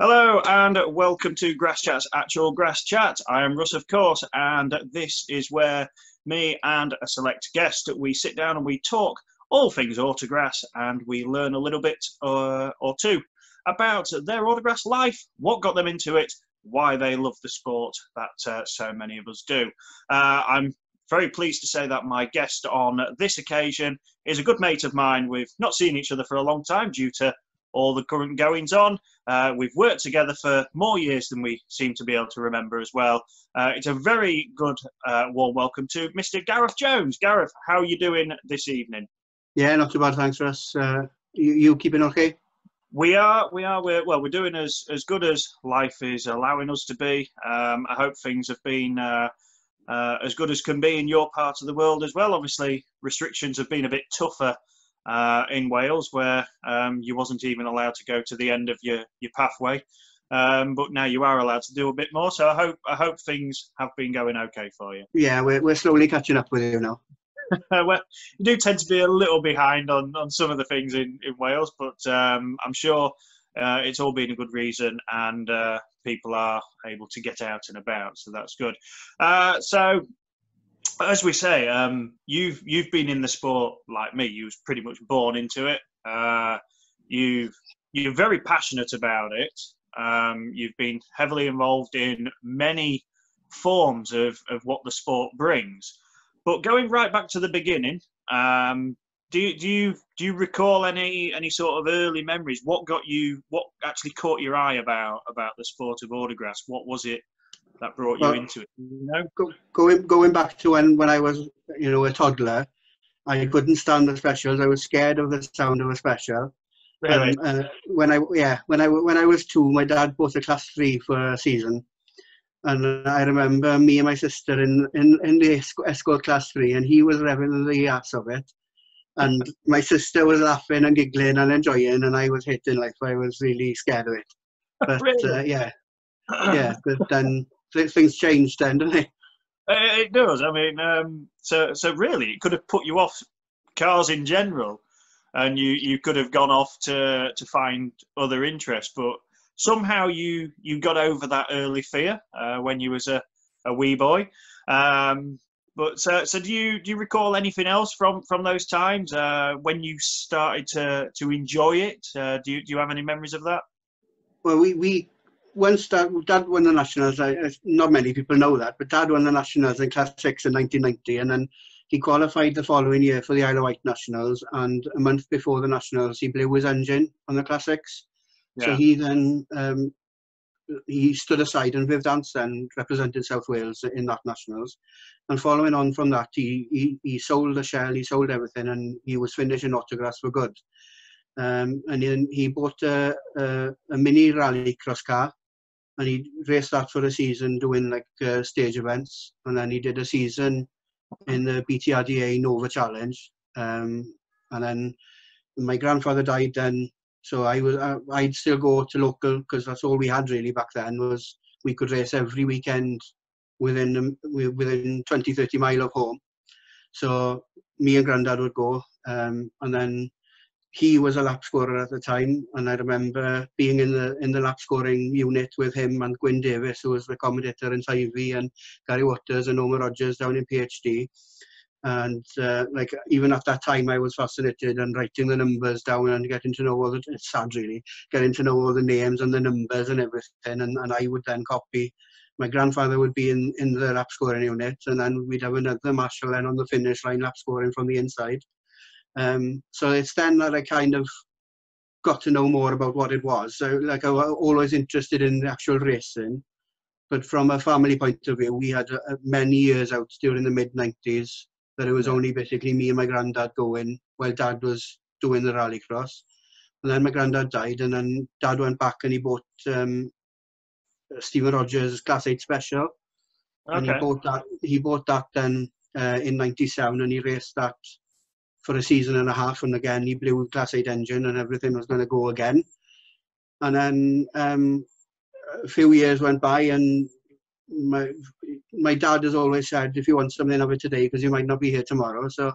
Hello and welcome to Grasschat's actual Grass Chat. I am Russ, of course, and this is where me and a select guest, we sit down and we talk all things autograss, and we learn a little bit or two about their autograss life, what got them into it, why they love the sport that so many of us do. I'm very pleased to say that my guest on this occasion is a good mate of mine. We've not seen each other for a long time due to all the current goings on. We've worked together for more years than we seem to be able to remember as well. It's a very good warm welcome to Mr. Gareth Jones. Gareth, how are you doing this evening? Yeah, not too bad, thanks, Russ. You keeping okay? We're doing as good as life is allowing us to be. I hope things have been as good as can be in your part of the world as well. Obviously, restrictions have been a bit tougher in Wales, where you wasn't even allowed to go to the end of your pathway, but now you are allowed to do a bit more. So I hope things have been going okay for you. Yeah, we're slowly catching up with you now. Well, you do tend to be a little behind on some of the things in Wales, but I'm sure it's all been a good reason, and people are able to get out and about, so that's good. So, as we say, you've been in the sport like me. You was pretty much born into it. You're very passionate about it. You've been heavily involved in many forms of what the sport brings. But going right back to the beginning, do you recall any sort of early memories? What actually caught your eye about the sport of autographs? What was it that brought you into it? You know? Going back to when I was, a toddler, I couldn't stand the specials. I was scared of the sound of a special. Really? When I was 2, my dad bought a class 3 for a season, and I remember me and my sister in the escort class 3, and he was revving the ass of it, and my sister was laughing and giggling and enjoying, and I was hating life. I was really scared of it. But Really? yeah. But then things changed then, didn't they? It does. I mean, so really, it could have put you off cars in general, and you could have gone off to find other interests. But somehow you got over that early fear when you was a wee boy. But so do you recall anything else from those times when you started to enjoy it? Do you have any memories of that? Well, we once Dad won the Nationals. Not many people know that, but Dad won the Nationals in Class 6 in 1990, and then he qualified the following year for the Isle of Wight Nationals, and a month before the Nationals, he blew his engine on the Class 6. Yeah. So he then he stood aside and Viv Dance then represented South Wales in that Nationals. And following on from that, he sold the shell, he sold everything, and he was finishing autographs for good. And then he bought a mini rally cross car, and he raced that for a season doing like stage events. And then he did a season in the BTRDA Nova Challenge. And then my grandfather died then, so I'd still go to local, because that's all we had really back then, was we could race every weekend within 20-30 mile of home. So me and Grandad would go, and then he was a lap scorer at the time, and I remember being in the lap scoring unit with him and Gwyn Davis, who was the commentator in Ivy, and Gary Waters and Omar Rogers down in PhD. And even at that time, I was fascinated and writing the numbers down and getting to know it's sad really, getting to know all the names and the numbers and everything. And I would then copy. My grandfather would be in the lap scoring unit, and then we'd have another marshal then on the finish line lap scoring from the inside. So it's then that I kind of got to know more about what it was. So I was always interested in the actual racing, but from a family point of view, we had many years out during the mid-90s that it was only basically me and my granddad going while Dad was doing the rallycross. And then my granddad died, and then Dad went back and he bought Stephen Rogers' Class 8 Special. Okay. And he bought that then in 97, and he raced that for a season and a half, and again he blew Class 8 engine and everything was going to go again. And then a few years went by, and my dad has always said, if you want something of it today, because you might not be here tomorrow. So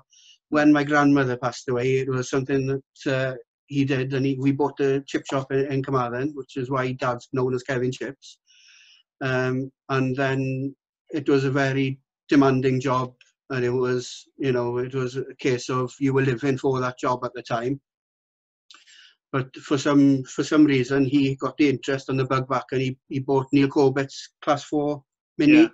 when my grandmother passed away, it was something that he did, and we bought the chip shop in Carmarthen, which is why Dad's known as Kevin Chips. And then it was a very demanding job, and it was, you know, it was a case of you were living for that job at the time. But for some reason, he got the interest and the bug back, and he bought Neil Corbett's Class 4 Mini. Yeah.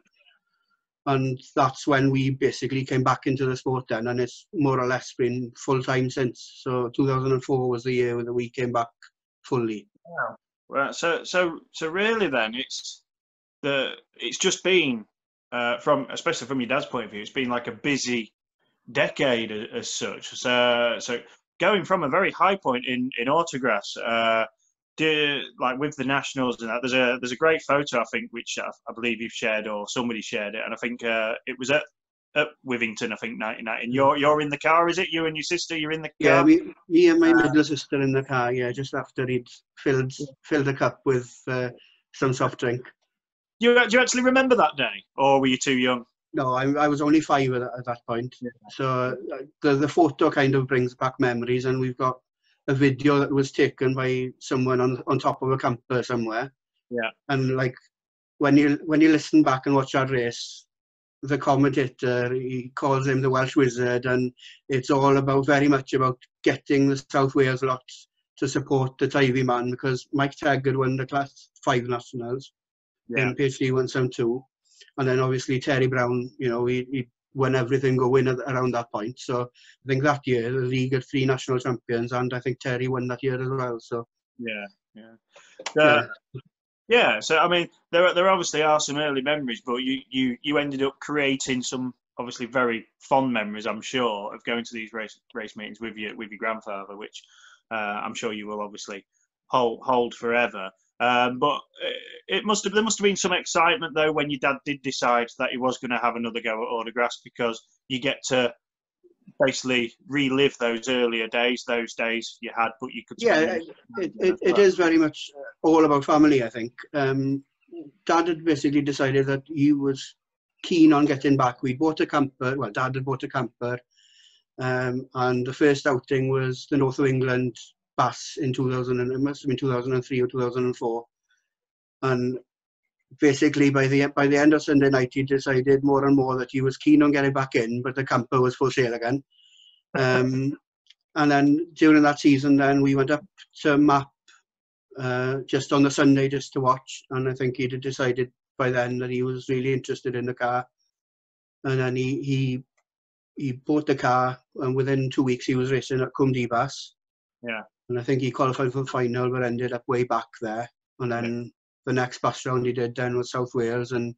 And that's when we basically came back into the sport then, and it's more or less been full-time since. So 2004 was the year that we came back fully. Wow. Well, so really then, it's just been, especially from your dad's point of view, it's been like a busy decade as such. So going from a very high point in autographs, like with the nationals and that, there's a great photo, I think, which I believe you've shared or somebody shared it, and I think it was at Withington, I think, 1990. And you're in the car, is it? You and your sister, you're in the car? Yeah, me and my middle sister in the car. Yeah, just after he'd filled a cup with some soft drink. Do you actually remember that day, or were you too young? No, I was only 5 at that point. Yeah. So the photo kind of brings back memories, and we've got a video that was taken by someone on top of a camper somewhere. Yeah. And like when you listen back and watch that race, the commentator, he calls him the Welsh Wizard, and it's all very much about getting the South Wales lot to support the Tivy man, because Mike Tegg had won the Class 5 nationals in PhD 172. And then obviously Terry Brown, you know, he won everything going around that point. So I think that year the league had 3 national champions, and I think Terry won that year as well. So yeah. So I mean, there obviously are some early memories, but you ended up creating some obviously very fond memories, I'm sure, of going to these race meetings with your grandfather, which I'm sure you will obviously hold forever. But there must have been some excitement though when your dad did decide that he was going to have another go at autographs, because you get to basically relive those earlier days, those days you had, but you could. Yeah, it is very much all about family, I think. Dad had basically decided that he was keen on getting back. We bought a camper. Well, Dad had bought a camper, and the first outing was the North of England Bass in 2000, and it must have been 2003 or 2004. And basically by the end of Sunday night, he decided more and more that he was keen on getting back in, but the camper was for sale again. And then during that season, then we went up to Map just on the Sunday just to watch, and I think he'd decided by then that he was really interested in the car. And then he bought the car, and within 2 weeks he was racing at Cwm Dibas. Yeah. And I think he qualified for the final, but ended up way back there. And then the next bus round he did then was South Wales, and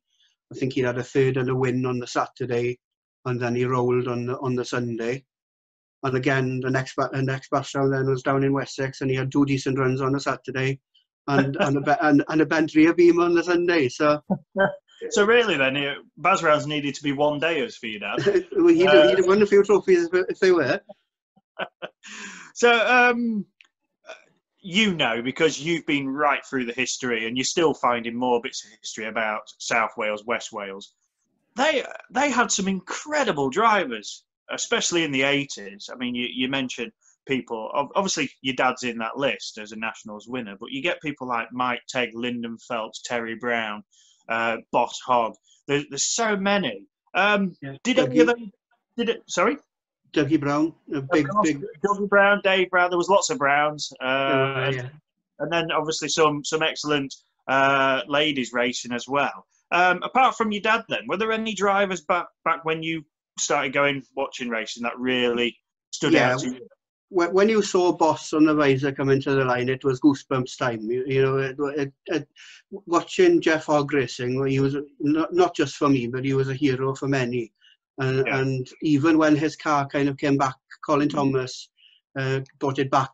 I think he had a third and a win on the Saturday, and then he rolled on the Sunday. And again, the next bus round then was down in Wessex, and he had 2 decent runs on the Saturday, and a bent rear beam on the Sunday. So. So really, then, Baz rounds needed to be 1 dayers for you, Dad. He'd won a few trophies if they were. So, you know, because you've been right through the history, and you're still finding more bits of history about South Wales, West Wales. They had some incredible drivers, especially in the 80s. I mean, you mentioned people. Obviously, your dad's in that list as a Nationals winner, but you get people like Mike Tegg, Lyndon Phelps, Terry Brown, Boss Hogg. There's so many. Did any of them? Sorry? Dougie Brown, big. Dougie Brown, Dave Brown. There was lots of Browns, and then obviously some excellent ladies racing as well. Apart from your dad, then, were there any drivers back when you started watching racing that really stood out to you? When you saw Boss on the visor come into the line, it was goosebumps time. Watching Jeff Hogg racing, he was not just for me, but he was a hero for many. And even when his car kind of came back, Colin Thomas brought it back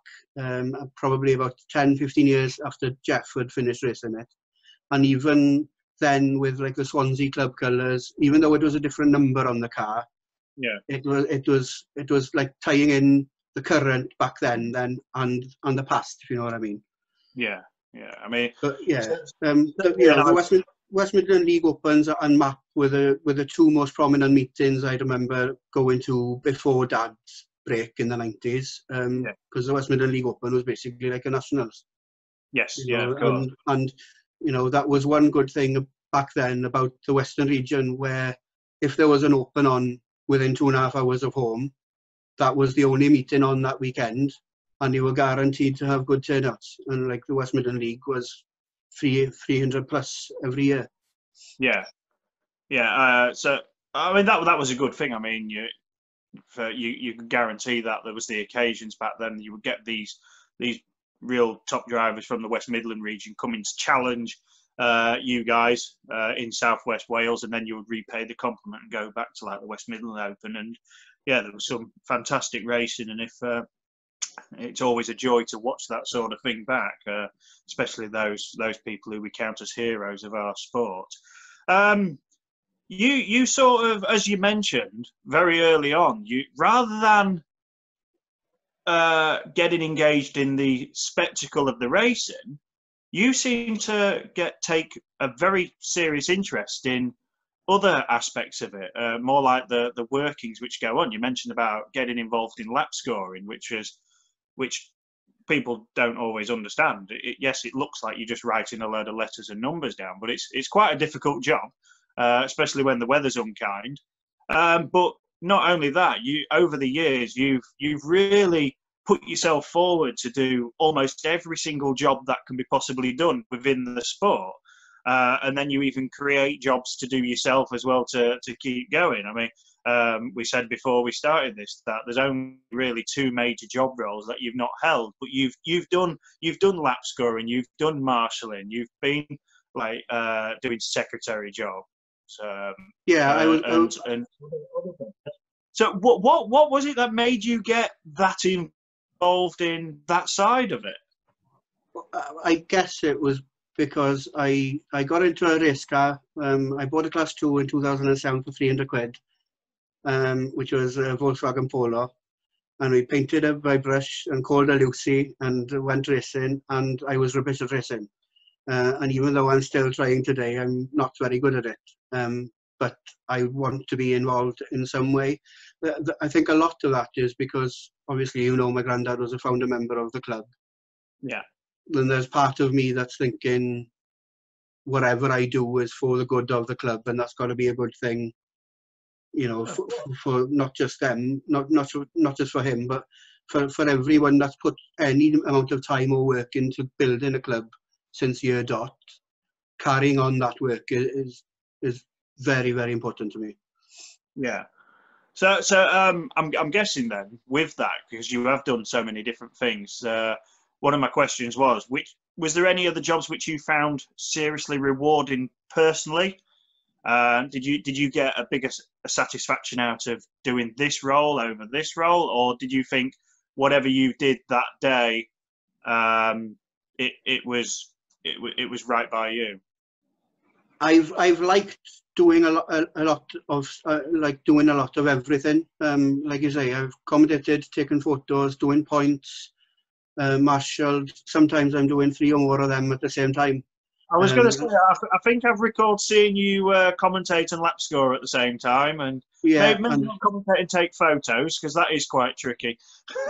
probably about 10, 15 years after Jeff had finished racing it. And even then, with like the Swansea club colours, even though it was a different number on the car, it was like tying in the current back then and the past, if you know what I mean. Yeah. I mean, but the West Midland League Opens and Map were the 2 most prominent meetings I remember going to before Dad's break in the 90s, because the West Midland League Open was basically like a nationals. Yes, You know, of course. and you know, that was one good thing back then about the Western region, where if there was an Open on within 2.5 hours of home, that was the only meeting on that weekend, and you were guaranteed to have good turnouts. And like the West Midland League was 300 plus every year. Yeah, yeah. So I mean that was a good thing. I mean you could guarantee that there was the occasions back then. You would get these real top drivers from the West Midland region coming to challenge you guys in Southwest Wales, and then you would repay the compliment and go back to like the West Midland Open. And yeah, there was some fantastic racing, and if it's always a joy to watch that sort of thing back, especially those people who we count as heroes of our sport. You sort of, as you mentioned very early on, you rather than getting engaged in the spectacle of the racing, you seem to take a very serious interest in other aspects of it, more like the workings which go on. You mentioned about getting involved in lap scoring, which people don't always understand. Yes, it looks like you're just writing a load of letters and numbers down, but it's quite a difficult job, especially when the weather's unkind. But not only that, over the years you've really put yourself forward to do almost every single job that can be possibly done within the sport. And then you even create jobs to do yourself as well to keep going. I mean, we said before we started this that there's only really 2 major job roles that you've not held, but you've done lap scoring, you've done marshalling, you've been like doing secretary jobs. So what was it that made you get that involved in that side of it? I guess it was because I got into a race car. I bought a Class 2 in 2007 for 300 quid, which was a Volkswagen Polo. And we painted it by brush and called her Lucy and went racing, and I was rubbish at racing. And even though I'm still trying today, I'm not very good at it. But I want to be involved in some way. I think a lot of that is because, obviously, you know, my granddad was a founder member of the club. Yeah. Then there's part of me that's thinking, whatever I do is for the good of the club, and that's got to be a good thing, you know, for not just them, not just for him, but for everyone that's put any amount of time or work into building a club since year dot. Carrying on that work is very, very important to me. Yeah. So I'm guessing then with that, because you have done so many different things. One of my questions was there any other jobs which you found seriously rewarding personally? Did you get a bigger satisfaction out of doing this role over this role, or did you think whatever you did that day, it was right by you? I've liked doing a lot of everything. Like you say, I've commentated, taken photos, doing points, marshalled. Sometimes I'm doing 3 or more of them at the same time. I was going to say, I think I've recalled seeing you commentate and lap score at the same time, and maybe not commentate and take photos, because that is quite tricky.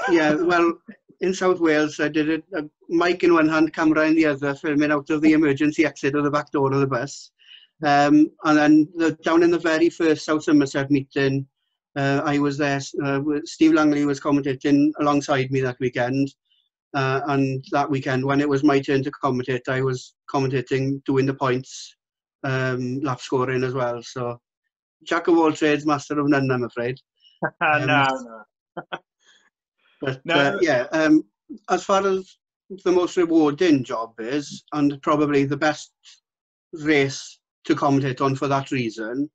Yeah, well, in South Wales, I did it, a mic in one hand, camera in the other, filming out of the emergency exit of the back door of the bus. And then down in the very first South Somerset meeting, I was there. Steve Langley was commentating alongside me that weekend. And that weekend, when it was my turn to commentate, I was commentating, doing the points, lap scoring as well. So, jack of all trades, master of none, I'm afraid. No. But yeah, as far as the most rewarding job is, and probably the best race to commentate on for that reason,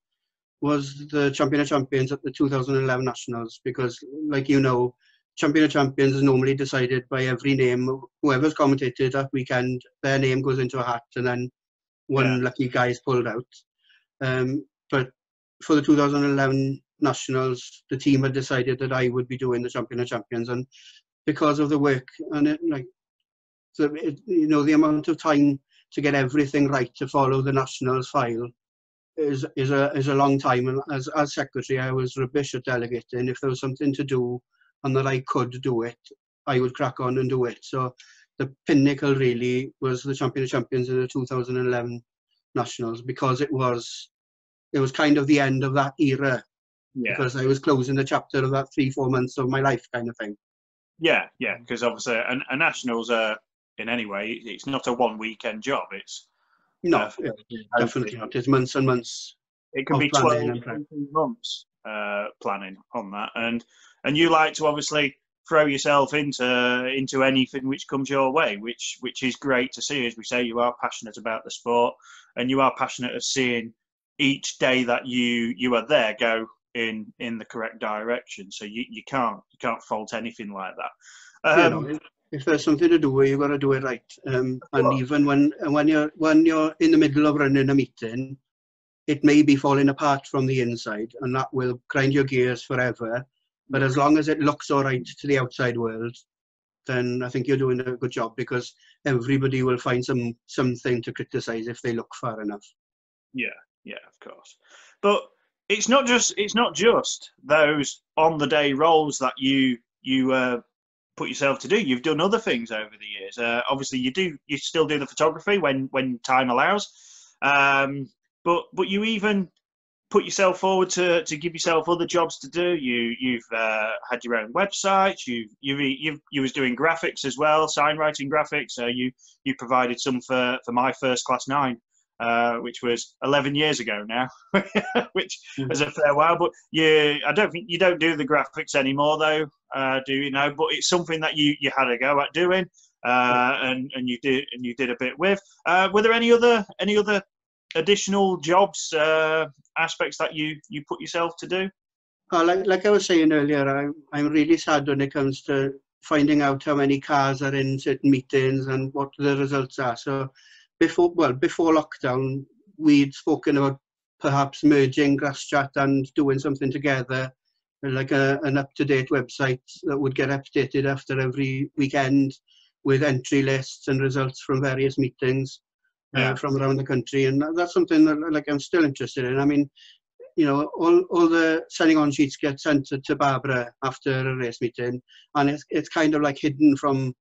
was the Champion of Champions at the 2011 Nationals, because, like you know, Champion of Champions is normally decided by every name. Whoever's commentated that weekend, their name goes into a hat, and then one lucky guy is pulled out. But for the 2011 Nationals, the team had decided that I would be doing the Champion of Champions, and because of the work and the amount of time to get everything right to follow the Nationals file is a long time. And as secretary, I was rubbish at delegating. If there was something to do, and that I could do it, I would crack on and do it. So the pinnacle really was the Champion of Champions in the 2011 Nationals, because it was kind of the end of that era, Yeah. because I was closing the chapter of that 3-4 months of my life kind of thing. Yeah, because obviously a nationals in any way, it's not a one weekend job. It's no, definitely not. It's months and months. It can be 12 and 18 months planning on that, and you like to obviously throw yourself into anything which comes your way, which is great to see. As we say, you are passionate about the sport, and you are passionate of seeing each day that you are there go in the correct direction. So you can't fault anything like that. If there's something to do, you've got to do it right. And even when you're in the middle of running a meeting, it may be falling apart from the inside, and that will grind your gears forever. But as long as it looks all right to the outside world, then I think you're doing a good job, because everybody will find something to criticise if they look far enough. Yeah, of course. But it's not just those on the day roles that you put yourself to do. You've done other things over the years. Obviously, you still do the photography when time allows. But you even put yourself forward to give yourself other jobs to do. You've had your own website. You was doing graphics as well, sign writing graphics. You provided some for my first class 9, which was 11 years ago now, which is a fair while. But I don't think you don't do the graphics anymore, though, do you know? But it's something that you had a go at doing, and you did a bit with. Were there any other additional jobs, aspects that you put yourself to do? Like I was saying earlier, I'm really sad when it comes to finding out how many cars are in certain meetings and what the results are. So before lockdown, we'd spoken about perhaps merging Grasschat and doing something together, like an up-to-date website that would get updated after every weekend with entry lists and results from various meetings. From around the country, and that's something that I'm still interested in. I mean, all the signing on sheets get sent to Barbara after a race meeting, and it's kind of like hidden from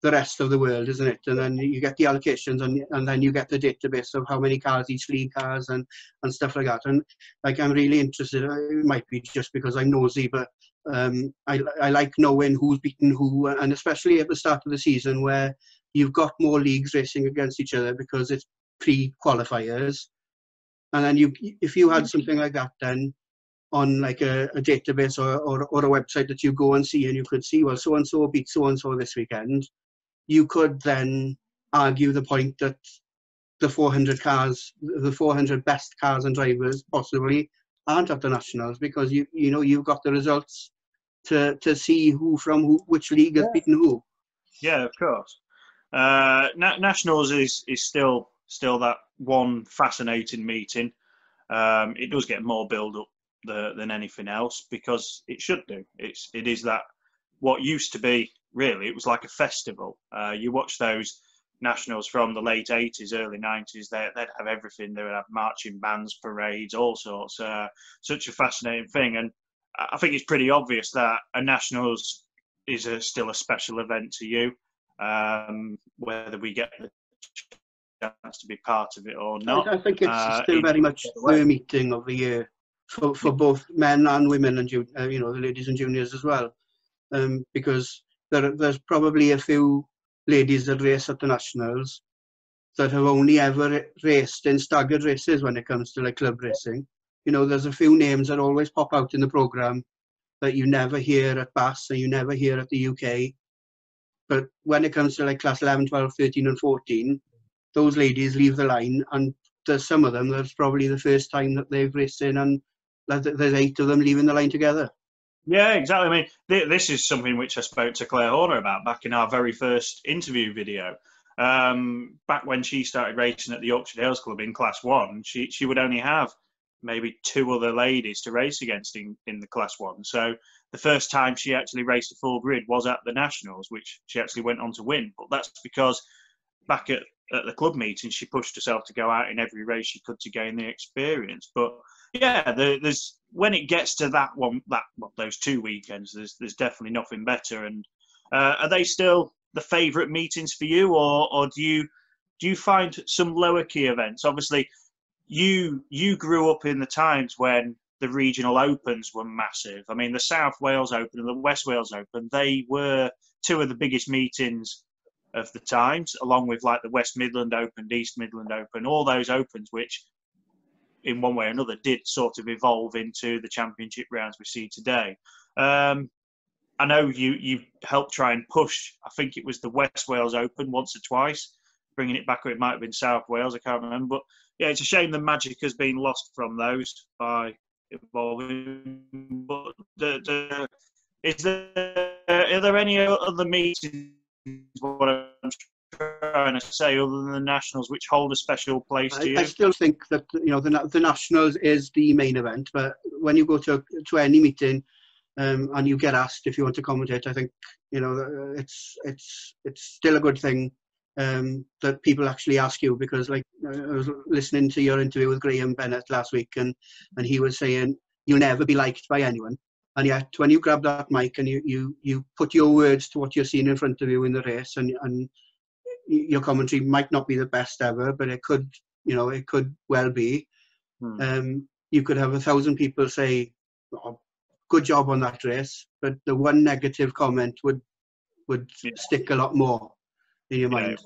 the rest of the world, isn't it? And then you get the allocations, and then you get the database of how many cars each league has and stuff like that. And I'm really interested. It might be just because I'm nosy, but I like knowing who's beaten who, and especially at the start of the season where you've got more leagues racing against each other because it's pre-qualifiers. And then if you had something like that then on like a database or a website that you go and see, and you could see, well, so-and-so beat so-and-so this weekend, you could then argue the point that the 400 best cars and drivers possibly aren't at the Nationals, because you've got the results to see which league has beaten who. Yeah, of course. Nationals is still that one fascinating meeting. It does get more build up than anything else, because it should do. It is that what used to be, really, it was like a festival. You watch those Nationals from the late 80s, early 90s, they'd have everything. They would have marching bands, parades, all sorts. Such a fascinating thing. And I think it's pretty obvious that a Nationals is still a special event to you. Whether we get the chance to be part of it or not, I think it's still very much the meeting of the year for both men and women, and the ladies and juniors as well, because there's probably a few ladies that race at the Nationals that have only ever raced in staggered races when it comes to like club racing. There's a few names that always pop out in the programme that you never hear at Bass and you never hear at the UK. But when it comes to like class 11, 12, 13 and 14, those ladies leave the line, and there's some of them that's probably the first time that they've raced in, and there's 8 of them leaving the line together. Yeah, exactly. I mean, this is something which I spoke to Claire Horner about back in our very first interview video. Back when she started racing at the Yorkshire Dales Club in Class 1, she would only have maybe 2 other ladies to race against in the Class 1. So the first time she actually raced a full grid was at the Nationals, which she actually went on to win. But that's because back at the club meeting, she pushed herself to go out in every race she could to gain the experience. But yeah, there's when it gets to that one, those 2 weekends, there's definitely nothing better. And are they still the favourite meetings for you, or do you find some lower key events? Obviously, you grew up in the times when the regional opens were massive. I mean, the South Wales Open and the West Wales Open, they were two of the biggest meetings of the times, along with like the West Midland Open, East Midland Open, all those opens, which in one way or another did sort of evolve into the championship rounds we see today. I know you helped try and push, I think it was the West Wales Open once or twice, bringing it back, or it might have been South Wales, I can't remember. But yeah, it's a shame the magic has been lost from those by evolving. But are there any other meetings, what I'm trying to say, other than the Nationals, which hold a special place to you? I still think that the Nationals is the main event, but when you go to any meeting and you get asked if you want to commentate, I think it's still a good thing that people actually ask you, because like I was listening to your interview with Graham Bennett last week, and he was saying you'll never be liked by anyone, and yet when you grab that mic and you put your words to what you're seeing in front of you in the race, and your commentary might not be the best ever, but it could well be. You could have 1,000 people say, oh, good job on that race, but the one negative comment would stick a lot more in your mind.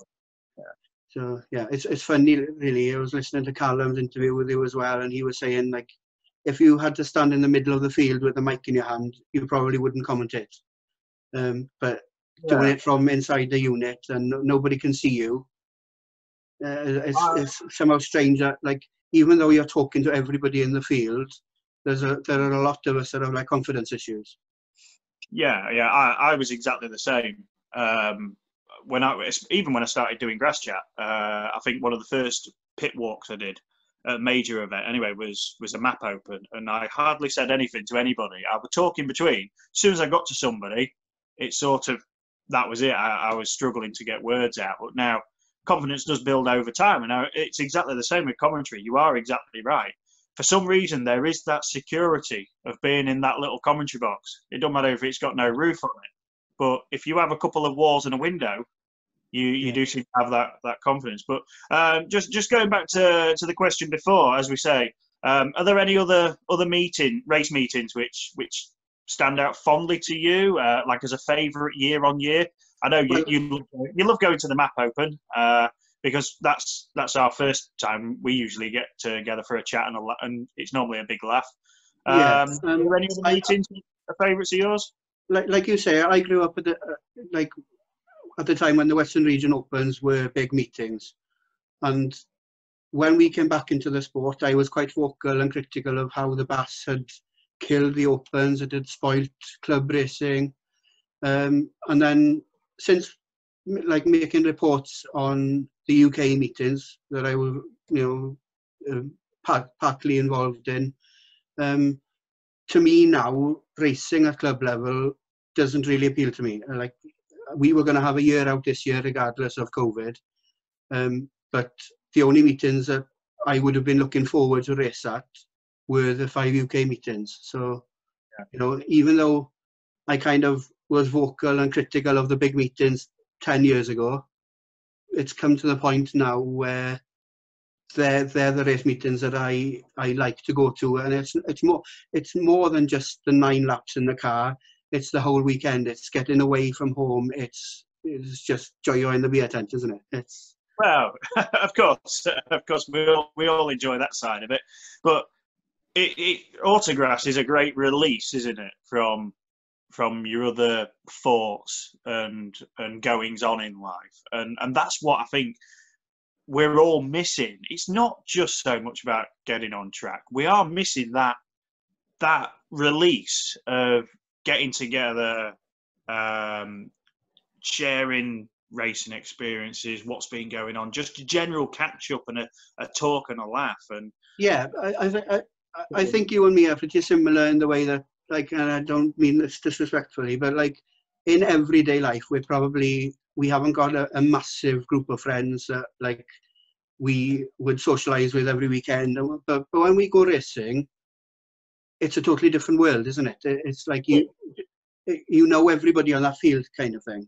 Yeah. So yeah, it's funny really. I was listening to Callum's interview with you as well, and he was saying, like, if you had to stand in the middle of the field with a mic in your hand, you probably wouldn't commentate. But doing it from inside the unit and nobody can see you, it's somehow strange that, like, even though you're talking to everybody in the field, there are a lot of us that have like confidence issues. Yeah, I was exactly the same. When I started doing Grasschat, I think one of the first pit walks I did, a major event anyway, was a map open, and I hardly said anything to anybody. I was talking between. As soon as I got to somebody, it sort of, that was it. I was struggling to get words out. But now confidence does build over time, and now it's exactly the same with commentary. You are exactly right. For some reason, there is that security of being in that little commentary box. It don't matter if it's got no roof on it, but if you have a couple of walls and a window, you do seem to have that confidence. But just going back to the question before, as we say, are there any other race meetings which stand out fondly to you, like as a favourite year on year? I know you love going to the Map Open because that's our first time we usually get together for a chat, and it's normally a big laugh. Are there any other meetings favourites of yours? Like you say, I grew up at the time when the Western Region Opens were big meetings, and when we came back into the sport, I was quite vocal and critical of how the BAS had killed the Opens. It had spoilt club racing, and then since like making reports on the UK meetings that I was partly involved in, to me now racing at club level doesn't really appeal to me. Like, we were going to have a year out this year regardless of COVID, but the only meetings that I would have been looking forward to race at were the 5 UK meetings. So even though I kind of was vocal and critical of the big meetings 10 years ago, it's come to the point now where they're the race meetings that I like to go to, and it's more than just the 9 laps in the car. It's the whole weekend. It's getting away from home. It's just joy in the beer tent, isn't it? Well, of course, we all enjoy that side of it, but autographs is a great release, isn't it, from your other thoughts and goings on in life, and that's what I think we're all missing. It's not just so much about getting on track. We are missing that release of getting together, sharing racing experiences, what's been going on, just a general catch up and a talk and a laugh. And yeah, I think you and me are pretty similar in the way that, like, and I don't mean this disrespectfully, but like in everyday life, we haven't got a massive group of friends that like we would socialise with every weekend. But when we go racing, it's a totally different world, isn't it? It's like you know everybody on that field kind of thing.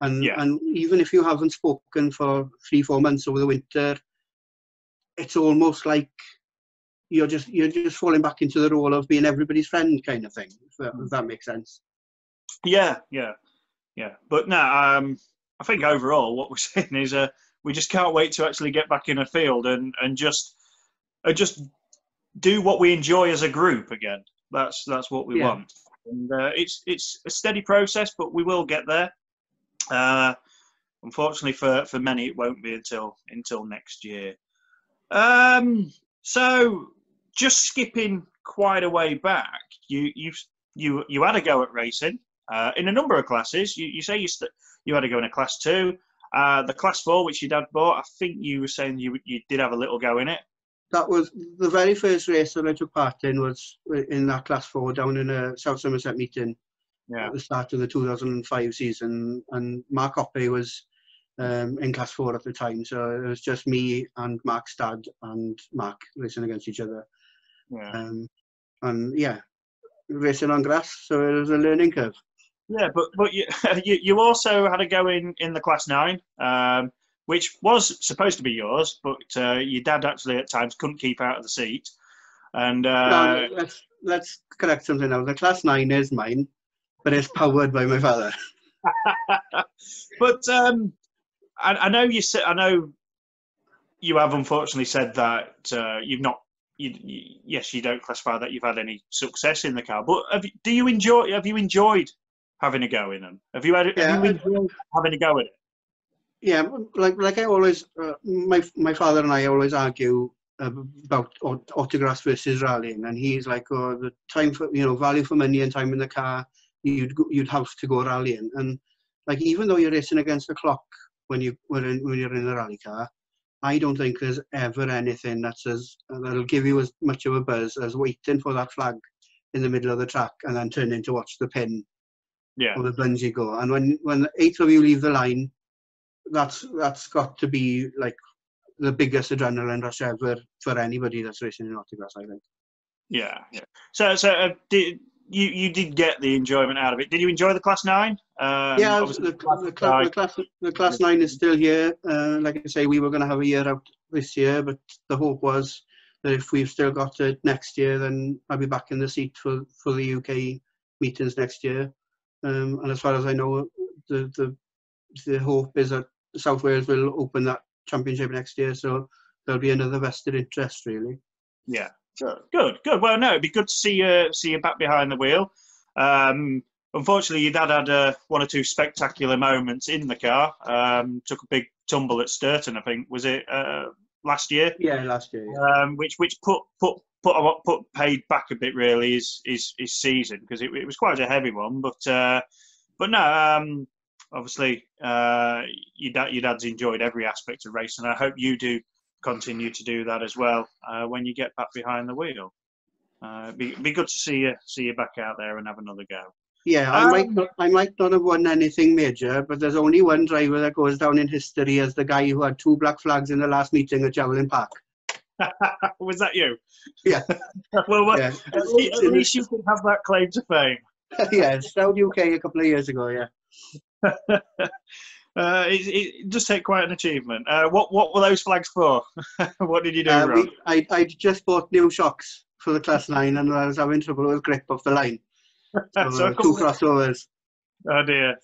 And even if you haven't spoken for 3-4 months over the winter, it's almost like you're just falling back into the role of being everybody's friend kind of thing, if that makes sense. Yeah. But no, I think overall what we're saying is we just can't wait to actually get back in a field and just do what we enjoy as a group again. That's what we want. And it's a steady process, but we will get there. Unfortunately for many, it won't be until next year. So just skipping quite a way back, you had a go at racing in a number of classes. You say you had a go in a class 2, the class 4, which your dad bought. I think you were saying you did have a little go in it. That was the very first race that I took part in, was in that class 4 down in a South Somerset meeting at the start of the 2005 season, and Mark Hoppe was in class 4 at the time, so it was just me and Mark's dad and Mark racing against each other. And yeah, racing on grass, so it was a learning curve. Yeah, but you also had a go in the class 9, which was supposed to be yours, but your dad actually at times couldn't keep out of the seat. And no, let's correct something now. The class 9 is mine, but it's powered by my father. But I know you have unfortunately said that you've not. Yes, you don't classify that you've had any success in the car. But have you enjoyed having a go in them? Have you enjoyed having a go at it? Yeah, like I always, my father and I always argue about autographs versus rallying, and he's like, oh, the time for value for money and time in the car, you'd have to go rallying. And like, even though you're racing against the clock when you're in a rally car, I don't think there's ever anything that'll give you as much of a buzz as waiting for that flag in the middle of the track and then turning to watch the pin or the bungee go. And when 8 of you leave the line, that's got to be like the biggest adrenaline rush ever for anybody that's racing in autographs, I think. Yeah. So you did get the enjoyment out of it. Did you enjoy the class 9? Yeah, the class 9 is still here. Like I say, we were going to have a year out this year, but the hope was that if we've still got it next year, then I'll be back in the seat for the UK meetings next year. And as far as I know, the hope is that South Wales will open that championship next year, so there'll be another vested interest, really. Yeah, good. Well, no, it'd be good to see you back behind the wheel. Unfortunately, your dad had 1 or 2 spectacular moments in the car. Took a big tumble at Sturton, I think. Was it last year? Yeah, last year. Yeah. Which put paid back a bit, really, his season, because it was quite a heavy one. But no. Obviously, your dad's enjoyed every aspect of racing. I hope you do continue to do that as well when you get back behind the wheel. Be good to see you back out there and have another go. Yeah, I might not have won anything major, but there's only one driver that goes down in history as the guy who had 2 black flags in the last meeting at Javelin Park. Was that you? Yeah. Well, yeah. At least you can have that claim to fame. Yeah, Stroud UK a couple of years ago, yeah. It does take quite an achievement. What were those flags for? What did you do wrong? I just bought new shocks for the class 9, and I was having trouble with grip off the line. So 2 crossovers. Oh dear.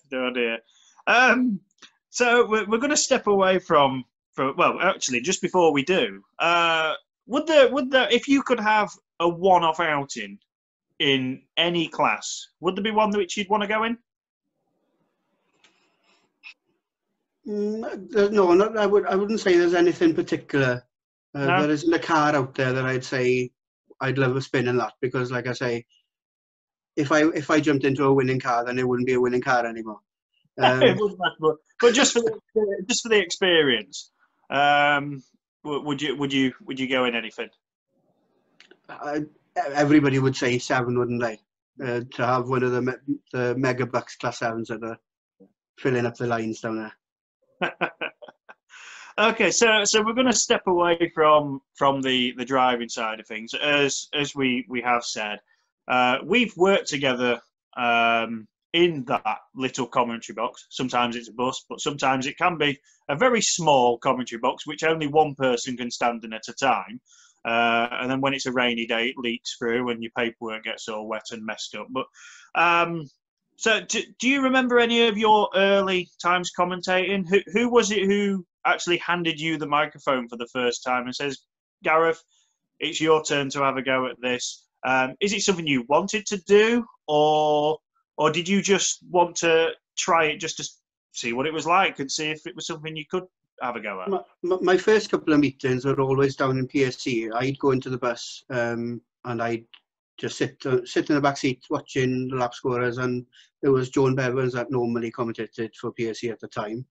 So we're going to step away from. Well, actually, just before we do, would there if you could have a one-off outing in any class, would there be one which you'd want to go in? No, I wouldn't say there's anything particular. There isn't a car out there that I'd say I'd love a spin in that, because, like I say, if I jumped into a winning car, then it wouldn't be a winning car anymore. It wouldn't matter, but just for the experience, would you go in anything? Everybody would say 7, wouldn't they? To have one of the mega bucks class 7s that are filling up the lines down there. Okay, so we're going to step away from the driving side of things, as we have said. we've worked together in that little commentary box. Sometimes it's a bus, but sometimes it can be a very small commentary box, which only one person can stand in at a time. And then when it's a rainy day, it leaks through and your paperwork gets all wet and messed up. But so do you remember any of your early times commentating? Who was it who actually handed you the microphone for the first time and says, Gareth, it's your turn to have a go at this? Is it something you wanted to do, or did you just want to try it just to see what it was like and see if it was something you could have a go at? My first couple of meetings were always down in PSC. I'd go into the bus and I'd just sit in the back seat watching the lap scorers, and it was Joan Bevans that normally commentated for PSC at the time.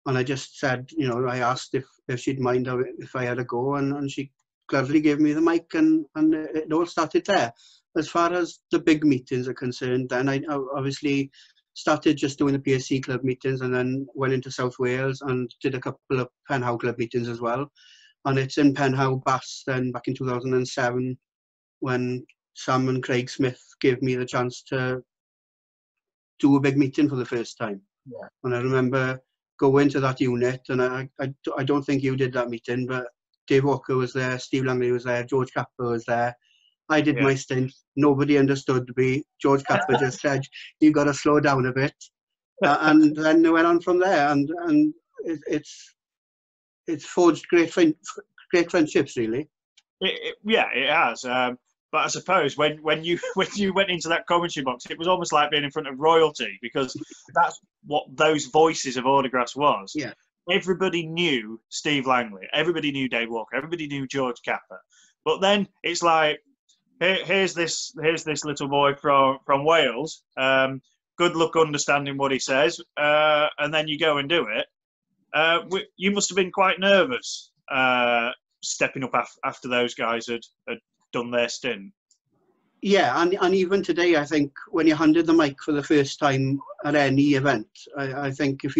And I just said, I asked if she'd mind if I had a go, and she gladly gave me the mic, and it all started there. As far as the big meetings are concerned, then I obviously started just doing the PSC club meetings, and then went into South Wales and did a couple of Penhow club meetings as well. And it's in Penhow Bass then back in 2007 when Sam and Craig Smith gave me the chance to do a big meeting for the first time. Yeah. And I remember going to that unit, and I don't think you did that meeting, but Dave Walker was there, Steve Langley was there, George Capper was there. I did my stint. Nobody understood me. George Capper just said, "You got to slow down a bit," and then it went on from there. And it's forged great friendships, really. It has. But I suppose when you went into that commentary box, it was almost like being in front of royalty, because that's what those voices of autographs was. Yeah. Everybody knew Steve Langley. Everybody knew Dave Walker. Everybody knew George Capper. But then it's like, here's this little boy from Wales. Good luck understanding what he says, and then you go and do it. You must have been quite nervous stepping up after those guys had done their stint. Yeah, and even today, I think when you're handed the mic for the first time at any event, I think if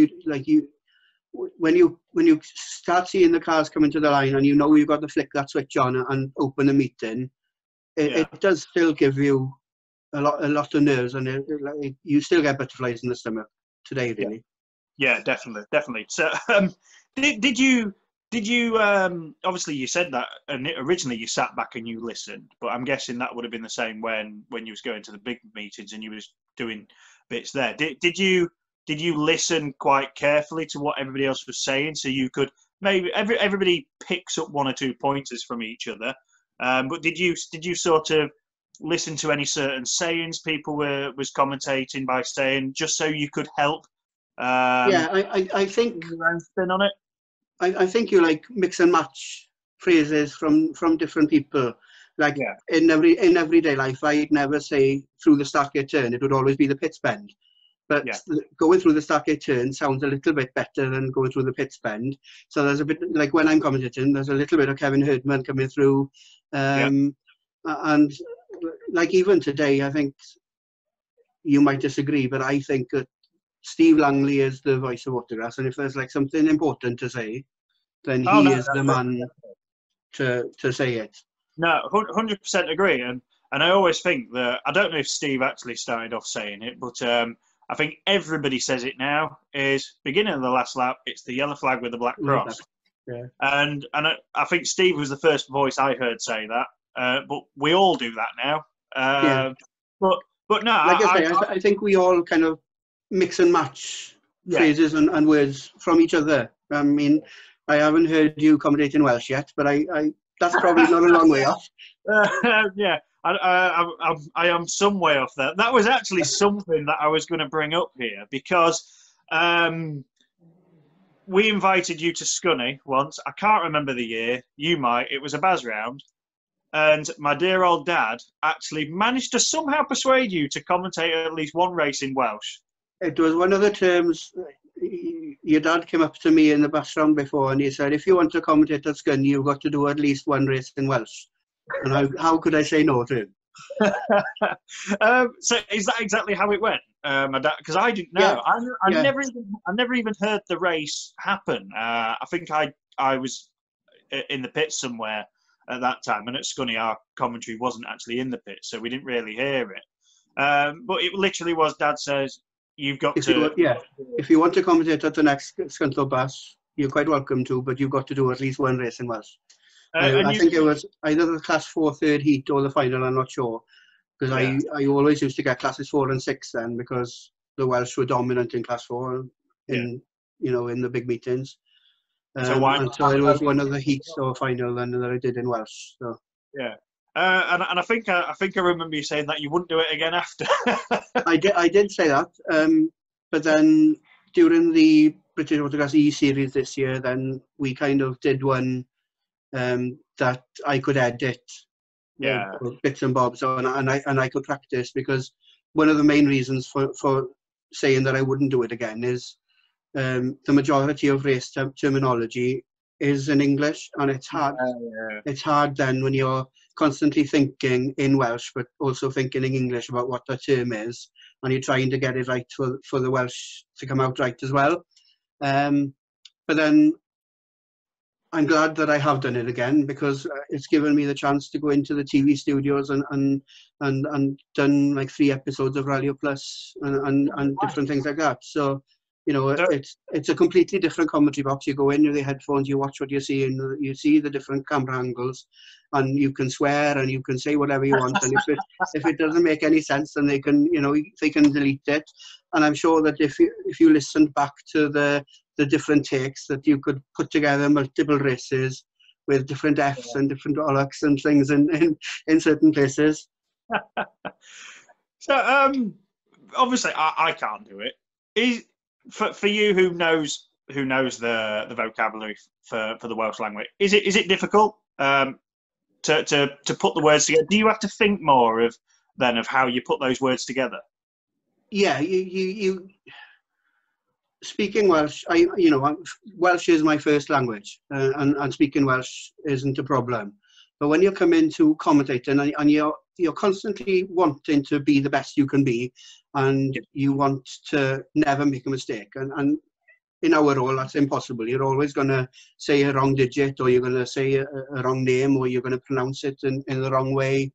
when you start seeing the cars coming to the line and you've got to flick that switch on and open the meeting, it does still give you a lot of nerves, and you still get butterflies in the stomach today, really. Yeah, definitely. So, did you obviously you said that, and originally you sat back and you listened, but I'm guessing that would have been the same when you was going to the big meetings and you was doing bits there. Did you listen quite carefully to what everybody else was saying, so you could maybe everybody picks up one or two pointers from each other, but did you sort of listen to any certain sayings people was commentating by saying, just so you could help? I think your own spin on it. I think you mix and match phrases from different people. In everyday life, I'd never say through the start gate turn. It would always be the pits bend. But going through the start gate turn sounds a little bit better than going through the pits bend. So there's a bit, like when I'm commentating, there's a little bit of Kevin Herdman coming through. And even today, I think you might disagree, but I think that Steve Langley is the voice of autographs, and if there's something important to say, then he is the man to say it. No, 100% agree, and I always think that, I don't know if Steve actually started off saying it, but I think everybody says it now, is beginning of the last lap, it's the yellow flag with the black cross. Yeah. And I think Steve was the first voice I heard say that, but we all do that now. But no, I think we all kind of mix and match phrases and words from each other. I mean, I haven't heard you commentate in Welsh yet, but that's probably not a long way off. I am some way off there. That was actually something that I was going to bring up here, because we invited you to Scunny once. I can't remember the year. You might. It was a Baz round. And my dear old dad actually managed to somehow persuade you to commentate at least one race in Welsh. It was one of the terms. Your dad came up to me in the bus round before and he said, if you want to commentate at Scunny, you've got to do at least one race in Welsh. And how could I say no to him? So is that exactly how it went? My dad, because I didn't know. I never even heard the race happen. I think I was in the pits somewhere, at that time. And at Scunny, our commentary wasn't actually in the pit, so we didn't really hear it. But it literally was, Dad says, you've got to... If you want to commentate at the next Scunthorpe Bass, you're quite welcome to, but you've got to do at least one race in Welsh. I think it was either the Class 4 third heat or the final, I'm not sure. Because I always used to get Classes 4 and 6 then, because the Welsh were dominant in Class 4 in the big meetings. So it was one of the heats or final then that I did in Welsh. So. Yeah. And I think I remember you saying that you wouldn't do it again after. I did say that, but then during the British Autographs E-Series this year, then we kind of did one that I could edit bits and bobs on, and I could practice, because one of the main reasons for saying that I wouldn't do it again is the majority of race terminology is in English, and it's hard. It's hard then when you're constantly thinking in Welsh, but also thinking in English about what the term is, and you're trying to get it right for the Welsh to come out right as well. But then I'm glad that I have done it again, because it's given me the chance to go into the TV studios and done like 3 episodes of Radio Plus and different things like that. So, it's a completely different commentary box. You go in with the headphones, you watch what you see, and you see the different camera angles, and you can swear and you can say whatever you want. And if it doesn't make any sense, then they can delete it. And I'm sure that if you listened back to the different takes, that you could put together multiple races with different Fs and different bollocks and things in certain places. So obviously I can't do it. For you who knows the vocabulary for the Welsh language, is it difficult to put the words together? Do you have to think more of how you put those words together? Yeah, you speaking Welsh. Welsh is my first language, and speaking Welsh isn't a problem. But when you come into commentating and you're constantly wanting to be the best you can be, and you want to never make a mistake, and in our role that's impossible. You're always going to say a wrong digit, or you're going to say a wrong name, or you're going to pronounce it in the wrong way,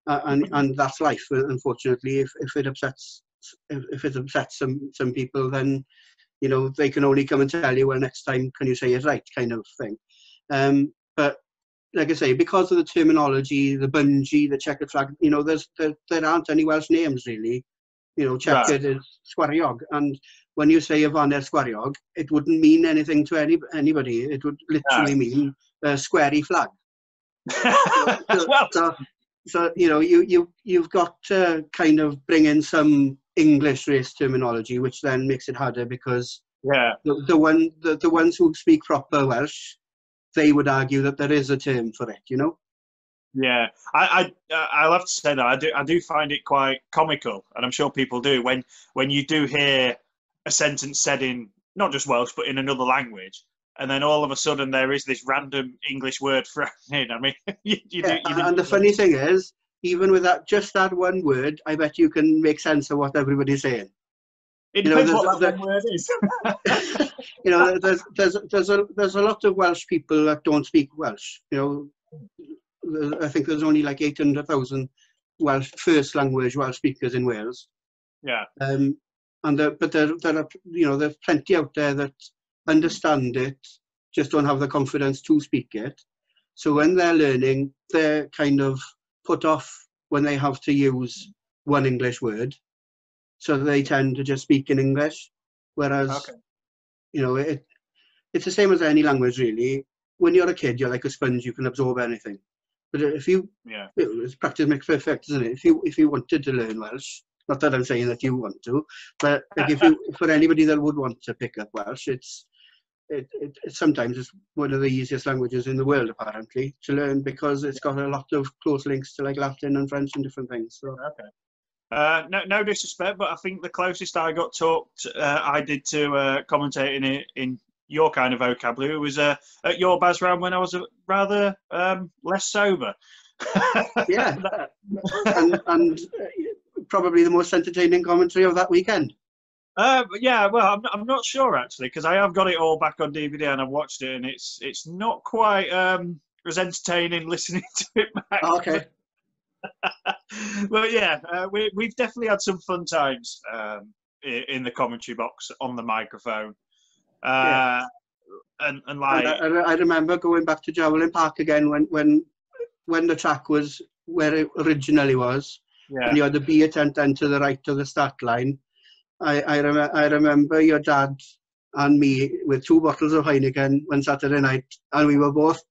and that's life. Unfortunately, if it upsets some people, then they can only come and tell you, well, next time can you say it right, kind of thing. But like I say, because of the terminology, the bungee, the checkered flag, there aren't any Welsh names really. Checkered is sgwariog, and when you say Yfanner Sgwariog, it wouldn't mean anything to anybody. It would literally mean a squarey flag. So you've got to kind of bring in some English race terminology, which then makes it harder, because the ones who speak proper Welsh, they would argue that there is a term for it, Yeah, I'll have to say that I do find it quite comical, and I'm sure people do when you do hear a sentence said in not just Welsh but in another language, and then all of a sudden there is this random English word thrown in. I mean, and the funny thing is, even with that one word, I bet you can make sense of what everybody's saying. It depends what that one word is. There's a lot of Welsh people that don't speak Welsh. I think there's only like 800,000 Welsh first language Welsh speakers in Wales. Yeah. But there are there's plenty out there that understand it, just don't have the confidence to speak it. So when they're learning, they're kind of put off when they have to use one English word. So they tend to just speak in English. Whereas, it's the same as any language really. When you're a kid, you're like a sponge, you can absorb anything. But if you, it's practice makes perfect, isn't it? If you wanted to learn Welsh, not that I'm saying that you want to, but like for anybody that would want to pick up Welsh, it's sometimes it's one of the easiest languages in the world apparently to learn, because it's got a lot of close links to like Latin and French and different things. So. No disrespect, but I think the closest I did to commentating in your kind of vocabulary was at your Baz round when I was rather less sober. Yeah, and probably the most entertaining commentary of that weekend. Yeah, well, I'm not sure actually, because I have got it all back on DVD and I've watched it, and it's not quite was entertaining listening to it back. Okay. But yeah, we've definitely had some fun times in the commentary box on the microphone. Yeah. And like I remember going back to Javelin Park again when the track was where it originally was, and you had the beer tent then to the right of the start line. I remember your dad and me with 2 bottles of Heineken one Saturday night, and we were both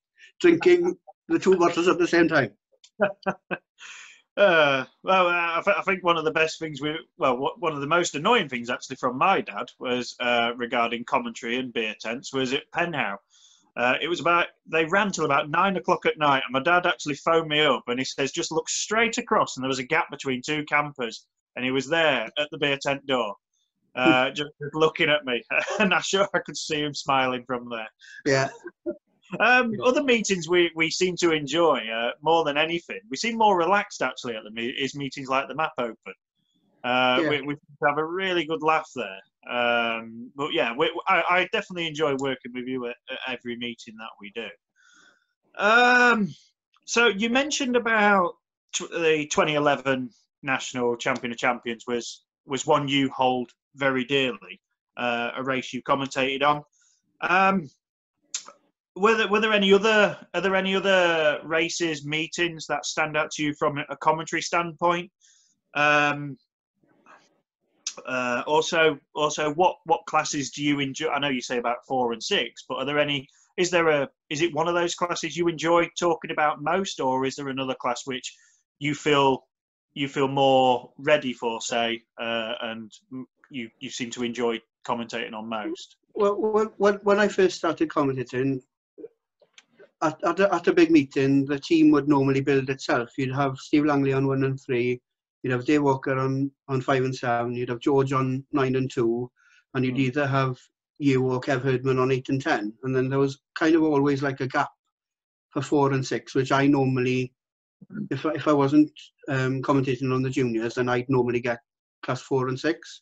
drinking the 2 bottles at the same time. I think one of the best things one of the most annoying things actually from my dad was regarding commentary and beer tents was at Penhow. It was they ran till about 9 o'clock at night, and my dad actually phoned me up and he says, just look straight across, and there was a gap between 2 campers, and he was there at the beer tent door, just looking at me, and I'm sure I could see him smiling from there. Yeah. Other meetings we seem to enjoy more than anything. We seem more relaxed actually at is meetings like the Map Open. We have a really good laugh there. But yeah, I definitely enjoy working with you at every meeting that we do. So you mentioned about the 2011 National Champion of Champions was one you hold very dearly, a race you commentated on. Are there any other races, meetings that stand out to you from a commentary standpoint? Also, what classes do you enjoy? I know you say about 4 and 6, but are there any? Is it one of those classes you enjoy talking about most, or is there another class which you feel more ready for, say, and you seem to enjoy commentating on most? Well, when I first started commentating, at a big meeting, the team would normally build itself. You'd have Steve Langley on 1 and 3, you'd have Dave Walker on 5 and 7, you'd have George on 9 and 2, and you'd either have you or Kev Herdman on 8 and 10. And then there was kind of always like a gap for 4 and 6, which I normally, if I wasn't commentating on the juniors, then I'd normally get class 4 and 6.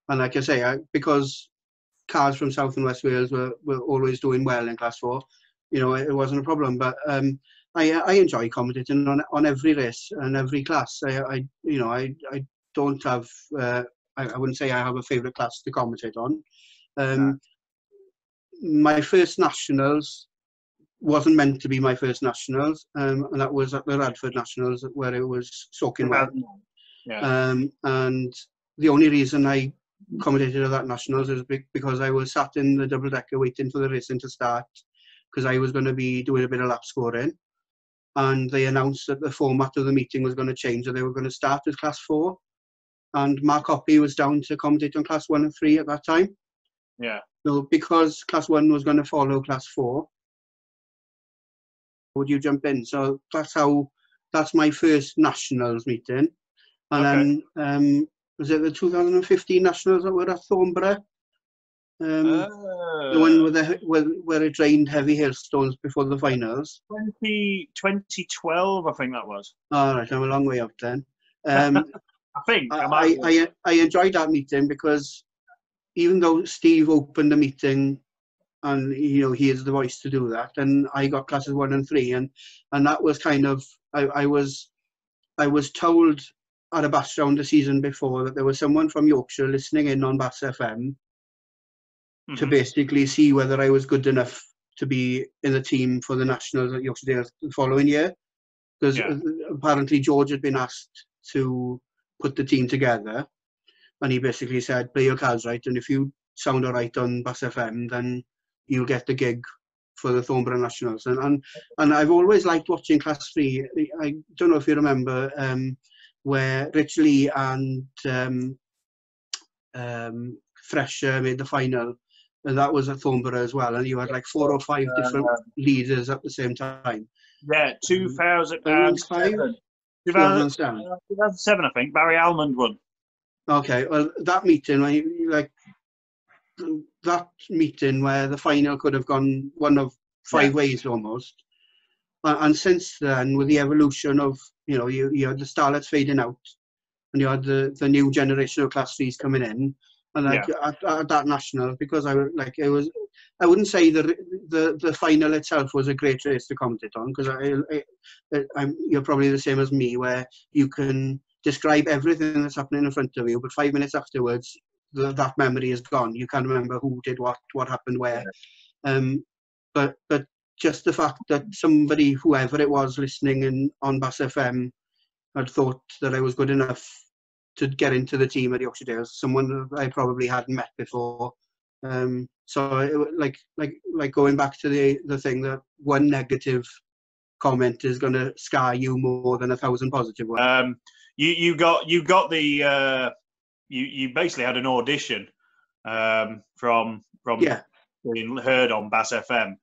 And like I say, because cars from South and West Wales were always doing well in class 4, it wasn't a problem. But I enjoy commentating on every race and every class. I don't have, I wouldn't say I have a favourite class to commentate on. My first nationals wasn't meant to be my first nationals, and that was at the Radford Nationals where it was soaking wet. And the only reason I commentated at that nationals is because I was sat in the double decker waiting for the racing to start, because I was going to be doing a bit of lap scoring, and they announced that the format of the meeting was going to change, and they were going to start with class 4, and Mark Hoppy was down to commentate on class 1 and 3 at that time. Yeah. So because class 1 was going to follow class 4, would you jump in? So that's my first nationals meeting. And then was it the 2015 nationals that were at Thornborough? The one where it rained heavy hailstones before the finals. 2012, I think that was. All right, I'm a long way out then. I think I enjoyed that meeting because even though Steve opened the meeting, and he is the voice to do that, and I got classes 1 and 3, and that was kind of I was told at a Bass round the season before that there was someone from Yorkshire listening in on Bass FM to basically see whether I was good enough to be in the team for the Nationals at Yorkshire Dale the following year, because apparently George had been asked to put the team together, and he basically said, play your cards right, and if you sound all right on Bass FM, then you'll get the gig for the Thornborough Nationals. And I've always liked watching class 3. I don't know if you remember where Rich Lee and Thresher made the final, and that was at Thornborough as well, and you had like 4 or 5 different leaders at the same time. Yeah, 2007. 2007, I think. Barry Almond won. Okay, well, that meeting, that meeting where the final could have gone one of 5 ways almost. And since then, with the evolution of, you had the starlets fading out, and you had the new generation of class 3s coming in, and at that national, because I wouldn't say the final itself was a great race to commentate on, because you're probably the same as me, where you can describe everything that's happening in front of you, but 5 minutes afterwards, that memory is gone. You can't remember who did what happened where. But just the fact that somebody, whoever it was listening on Bass FM, had thought that I was good enough to get into the team at Yorkshire Dales, someone I probably hadn't met before. So it, like going back to the thing that one negative comment is going to scar you more than 1,000 positive ones. You got the you basically had an audition from being heard on Bass FM,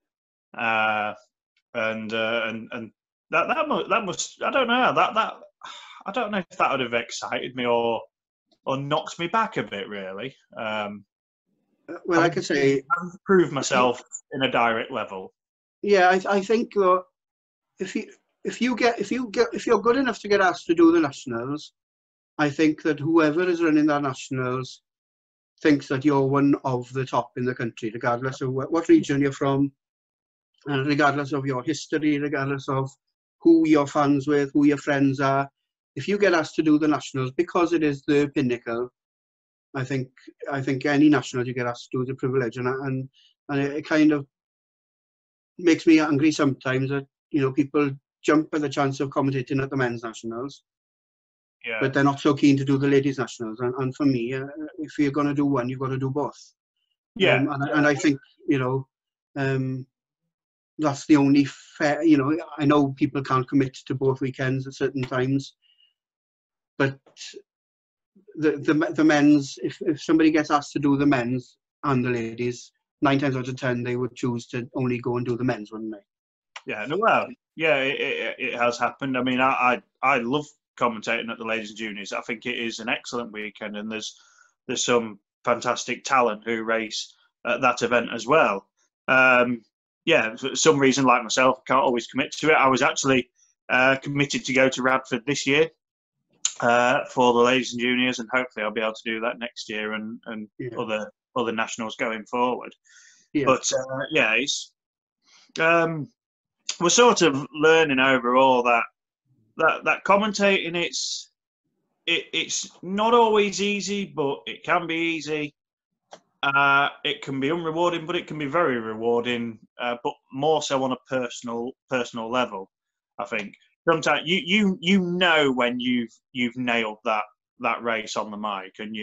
and that must, I don't know, that I don't know if that would have excited me or knocked me back a bit, really. Well, I could say I've proved myself in a direct level. Yeah, I think if you're good enough to get asked to do the nationals, I think that whoever is running that nationals thinks that you're one of the top in the country, regardless of what region you're from, and regardless of your history, regardless of who you're fans with, who your friends are. If you get asked to do the nationals, because it is the pinnacle, I think any nationals you get asked to do is a privilege, and it kind of makes me angry sometimes that people jump at the chance of commentating at the men's nationals, but they're not so keen to do the ladies nationals. And for me, if you're going to do one, you've got to do both. And I think that's the only fair. I know people can't commit to both weekends at certain times, but the men's, if somebody gets asked to do the men's and the ladies, 9 times out of 10 they would choose to only go and do the men's, wouldn't they? It has happened. I mean, I love commentating at the ladies and juniors. I think it is an excellent weekend, and there's some fantastic talent who race at that event as well. For some reason, like myself, I can't always commit to it. I was actually committed to go to Radford this year for the ladies and juniors, and hopefully I'll be able to do that next year and other nationals going forward. But it's we're sort of learning overall that commentating, it's not always easy, but it can be easy. It can be unrewarding, but it can be very rewarding, but more so on a personal level, I think. Sometimes you know when you've nailed that race on the mic and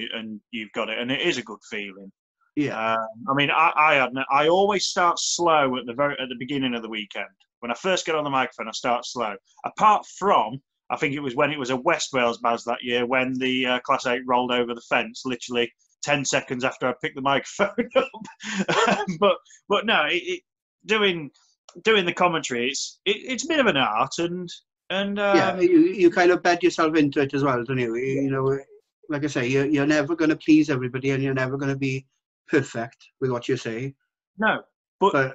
you've got it, and it is a good feeling. I mean, I always start slow at the beginning of the weekend. When I first get on the microphone, I start slow. Apart from, I think it was when it was a West Wales Baz that year, when the Class 8 rolled over the fence literally 10 seconds after I picked the microphone up. but no, doing the commentary, it's a bit of an art, and you kind of bed yourself into it as well, don't you? Like I say, you're never going to please everybody, and you're never going to be perfect with what you say. No, but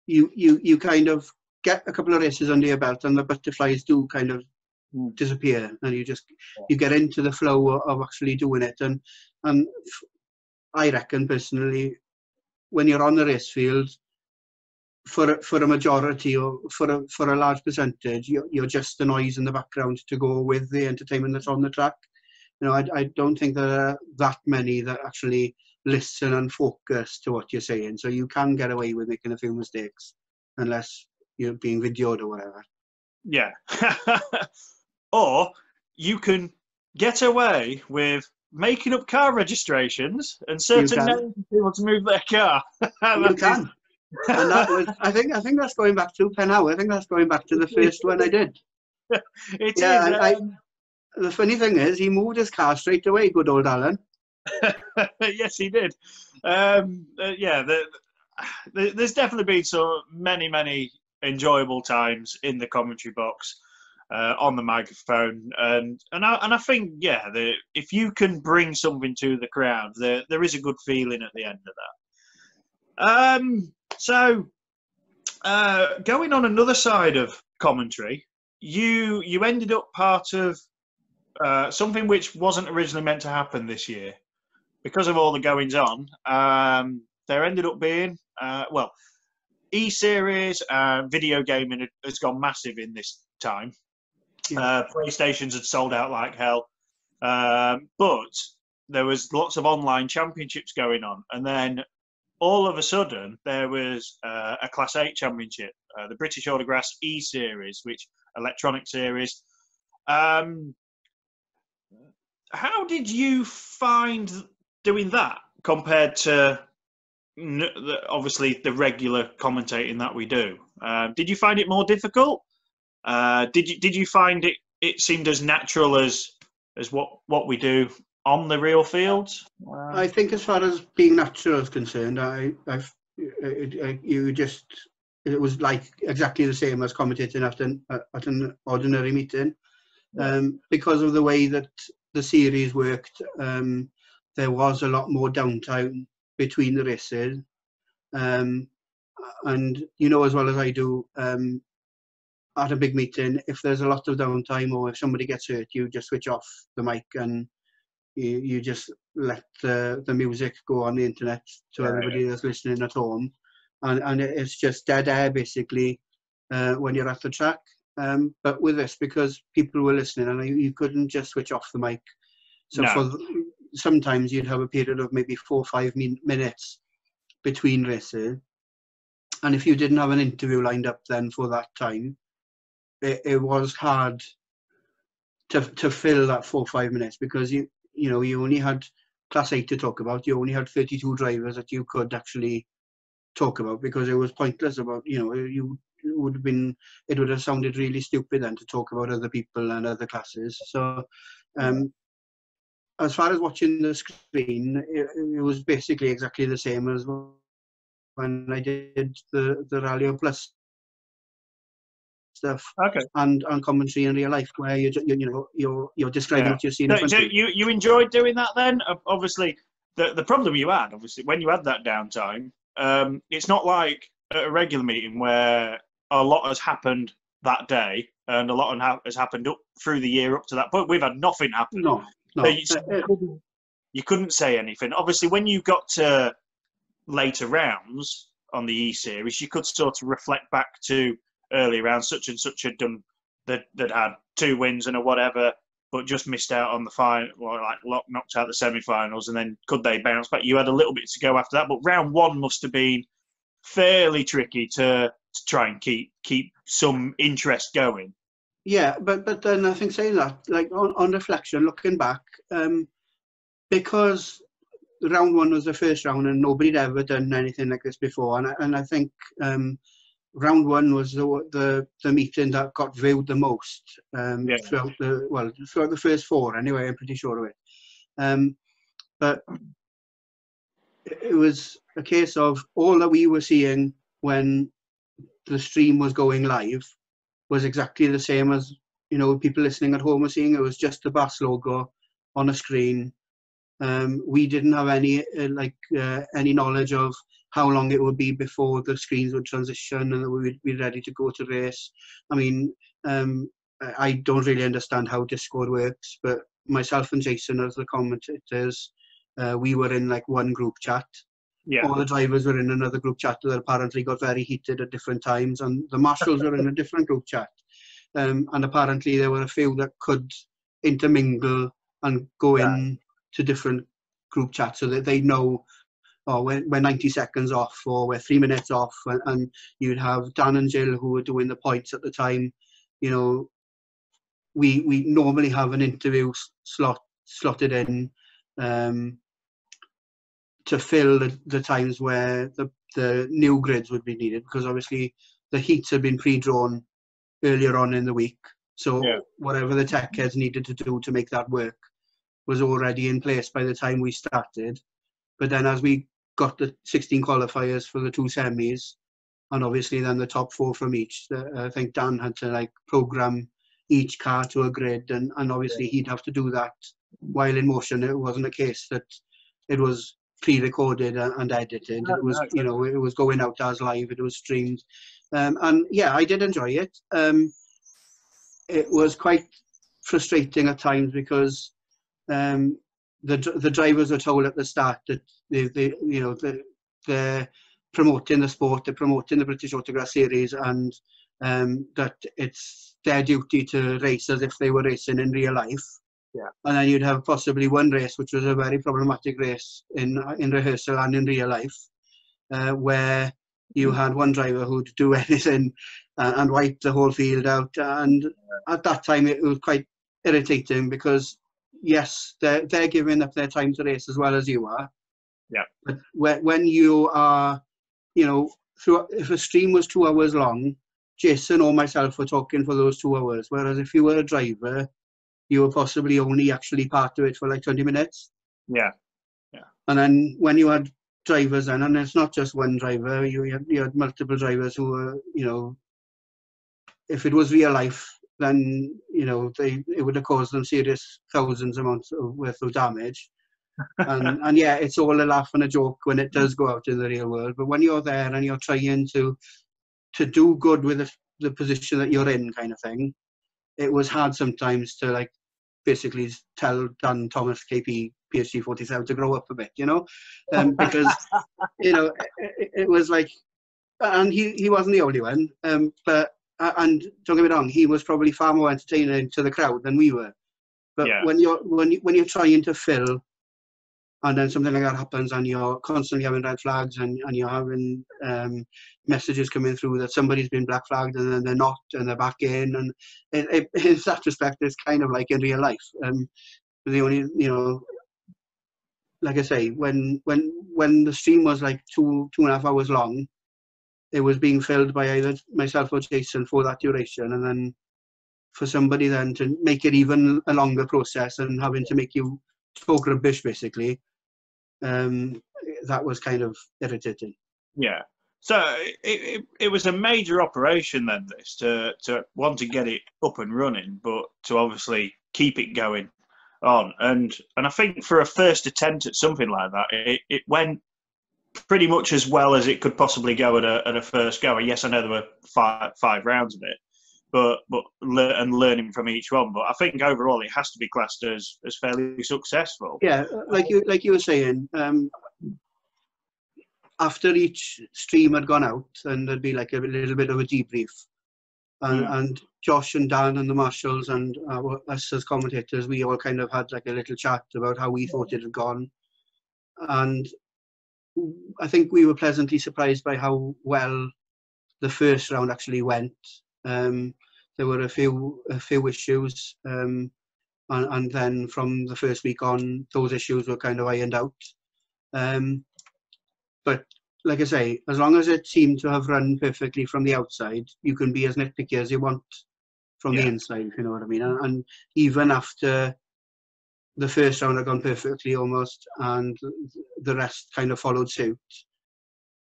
you kind of get a couple of races under your belt, and the butterflies do kind of disappear, and you get into the flow of actually doing it. And I reckon personally, when you're on the race field, for a majority or for a large percentage, you're just the noise in the background to go with the entertainment that's on the track. I don't think there are that many that actually listen and focus to what you're saying. So you can get away with making a few mistakes unless you're being videoed or whatever. Yeah. Or you can get away with making up car registrations and certain names of people to move their car. You can. And that was, I think that's going back to Penhow. I think that's going back to the first one I did. It is. The funny thing is, he moved his car straight away, good old Alan. Yes, he did. There's definitely been so many enjoyable times in the commentary box, on the microphone, and I think if you can bring something to the crowd, there is a good feeling at the end of that. So going on another side of commentary, you ended up part of something which wasn't originally meant to happen this year because of all the goings on. there ended up being, well, e-series, video gaming has gone massive in this time. Yeah. PlayStations had sold out like hell. But there was lots of online championships going on. And then all of a sudden, there was a Class 8 championship, the British Autograss E-Series, which electronic series. How did you find doing that compared to obviously the regular commentating that we do? Did you find it more difficult? Did you find it seemed as natural as what we do on the real field? I think as far as being natural is concerned, it was like exactly the same as commentating at an ordinary meeting. Because of the way that the series worked, there was a lot more downtime between the races. And you know as well as I do, at a big meeting, if there's a lot of downtime or if somebody gets hurt, you just switch off the mic and you just let the music go on the internet to everybody that's listening at home. And it's just dead air, basically, when you're at the track. But with this, because people were listening and you couldn't just switch off the mic. So sometimes you'd have a period of maybe 4 or 5 minutes between races. And if you didn't have an interview lined up then for that time, it was hard to fill that 4 or 5 minutes, because you only had Class 8 to talk about. You only had 32 drivers that you could actually talk about, because it was pointless about, it would have sounded really stupid then to talk about other people and other classes. So as far as watching the screen, it was basically exactly the same as when I did the Rally Plus stuff, and commentary in real life, where you're describing what you're seeing. So you enjoyed doing that then? Obviously, the problem you had, obviously, when you had that downtime, it's not like at a regular meeting where a lot has happened that day and a lot has happened up through the year up to that point. We've had nothing happen. No. So you couldn't say anything. Obviously, when you got to later rounds on the E-Series, you could sort of reflect back to early rounds. Such and such had done that had 2 wins and a whatever, but just missed out on the final, or like knocked out the semi-finals, and then could they bounce back? You had a little bit to go after that, but round 1 must have been fairly tricky to try and keep some interest going. Yeah, but then I think saying that, like on reflection, looking back, because round 1 was the first round and nobody'd ever done anything like this before, and I think round 1 was the meeting that got viewed the most throughout the first 4 anyway. I'm pretty sure of it. But it was a case of all that we were seeing when the stream was going live was exactly the same as people listening at home were seeing. It was just the BAS logo on a screen. We didn't have any knowledge of how long it would be before the screens would transition and that we would be ready to go to race. I mean, I don't really understand how Discord works, but myself and Jason as the commentators, we were in like one group chat. Yeah. All the drivers were in another group chat that apparently got very heated at different times, and the marshals were in a different group chat. And apparently there were a few that could intermingle and go in to different group chats so that they know, we're 90 seconds off, or we're 3 minutes off. And you'd have Dan and Jill who were doing the points at the time. We normally have an interview slotted in to fill the times where the new grids would be needed, because obviously the heats had been pre-drawn earlier on in the week. So whatever the tech heads needed to do to make that work was already in place by the time we started. But then as we got the 16 qualifiers for the 2 semis, and obviously then the top 4 from each, I think Dan had to program each car to a grid, and obviously he'd have to do that while in motion. It wasn't a case that it was pre-recorded and edited. It was, it was going out as live. It was streamed, and yeah, I did enjoy it. It was quite frustrating at times because the drivers were told at the start that they're promoting the sport, they're promoting the British Autograph Series, and that it's their duty to race as if they were racing in real life. Yeah. And then you'd have possibly one race, which was a very problematic race in rehearsal and in real life, where you had one driver who'd do anything and wipe the whole field out. And at that time, it was quite irritating because, yes, they're giving up their time to race as well as you are. Yeah. But when you are, you know, if a stream was 2 hours long, Jason or myself were talking for those 2 hours. Whereas if you were a driver, you were possibly only actually part of it for like 20 minutes. Yeah. Yeah. And then when you had drivers then, and it's not just one driver, you had multiple drivers who were, you know, if it was real life, then, you know, it would have caused them serious thousands amounts of worth of damage. And yeah, it's all a laugh and a joke when it does go out in the real world. But when you're there and you're trying to do good with the position that you're in, kind of thing, it was hard sometimes to like basically tell Dan Thomas KP PhD 47 to grow up a bit, you know, because you know it was like, and he wasn't the only one, but and don't get me wrong, he was probably far more entertaining to the crowd than we were. But Yeah. when you're trying to fill, and then something like that happens, and you're constantly having red flags, and you're having messages coming through that somebody's been black flagged, and then they're not, and they're back in, and in that respect, it's kind of like in real life. The only, you know, like I say, when the stream was like 2.5 hours long, it was being filled by either myself or Jason for that duration, and then for somebody then to make it even a longer process and having to make you talk rubbish basically. That was kind of irritating. Yeah. So it was a major operation then, this, to want to get it up and running, but to obviously keep it going on. And I think for a first attempt at something like that, it went pretty much as well as it could possibly go at a first go. Yes, I know there were five rounds of it, but learning from each one. But I think overall it has to be classed as fairly successful. Yeah, like you were saying, after each stream had gone out, and there'd be like a little bit of a debrief, and Josh and Dan and the marshals and us as commentators, we all kind of had like a little chat about how we thought it had gone, and I think we were pleasantly surprised by how well the first round actually went. There were a few issues, and then from the first week on, those issues were kind of ironed out. But like I say, as long as it seemed to have run perfectly from the outside, you can be as nitpicky as you want from the inside, if you know what I mean. And even after the first round had gone perfectly almost, and the rest kind of followed suit,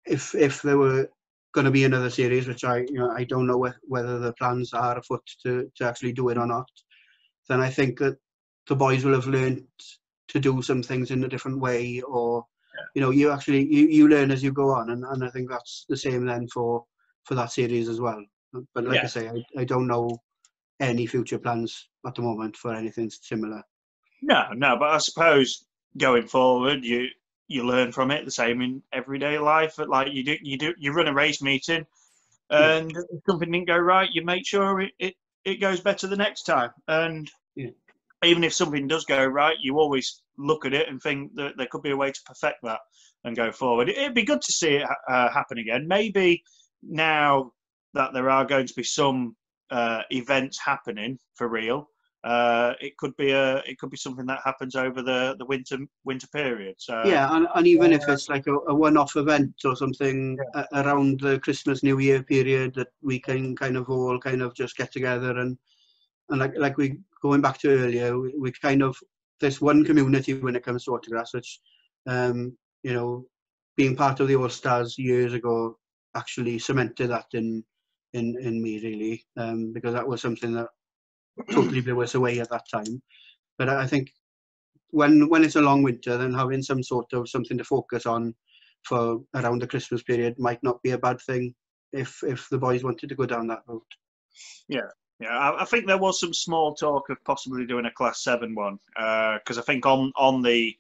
if there were going to be another series, which I don't know whether the plans are afoot to actually do it or not, then I think that the boys will have learned to do some things in a different way, or you know, you learn as you go on, and I think that's the same then for that series as well. But like I say, I don't know any future plans at the moment for anything similar. No, but I suppose going forward, you learn from it the same in everyday life. Like you run a race meeting, and if something didn't go right, you make sure it goes better the next time. And even if something does go right, you always look at it and think that there could be a way to perfect that and go forward. It'd be good to see it happen again. Maybe now that there are going to be some events happening for real, it could be something that happens over the winter period. So yeah, and even if it's like a one-off event or something around the Christmas New Year period, that we can kind of all kind of just get together and like we going back to earlier, we kind of, there's one community when it comes to autographs, which you know, being part of the All Stars years ago actually cemented that in me really, because that was something that totally blew us away at that time. But I think when it's a long winter, then having some sort of something to focus on for around the Christmas period might not be a bad thing if the boys wanted to go down that route. Yeah, I think there was some small talk of possibly doing a Class 7 one, because I think on the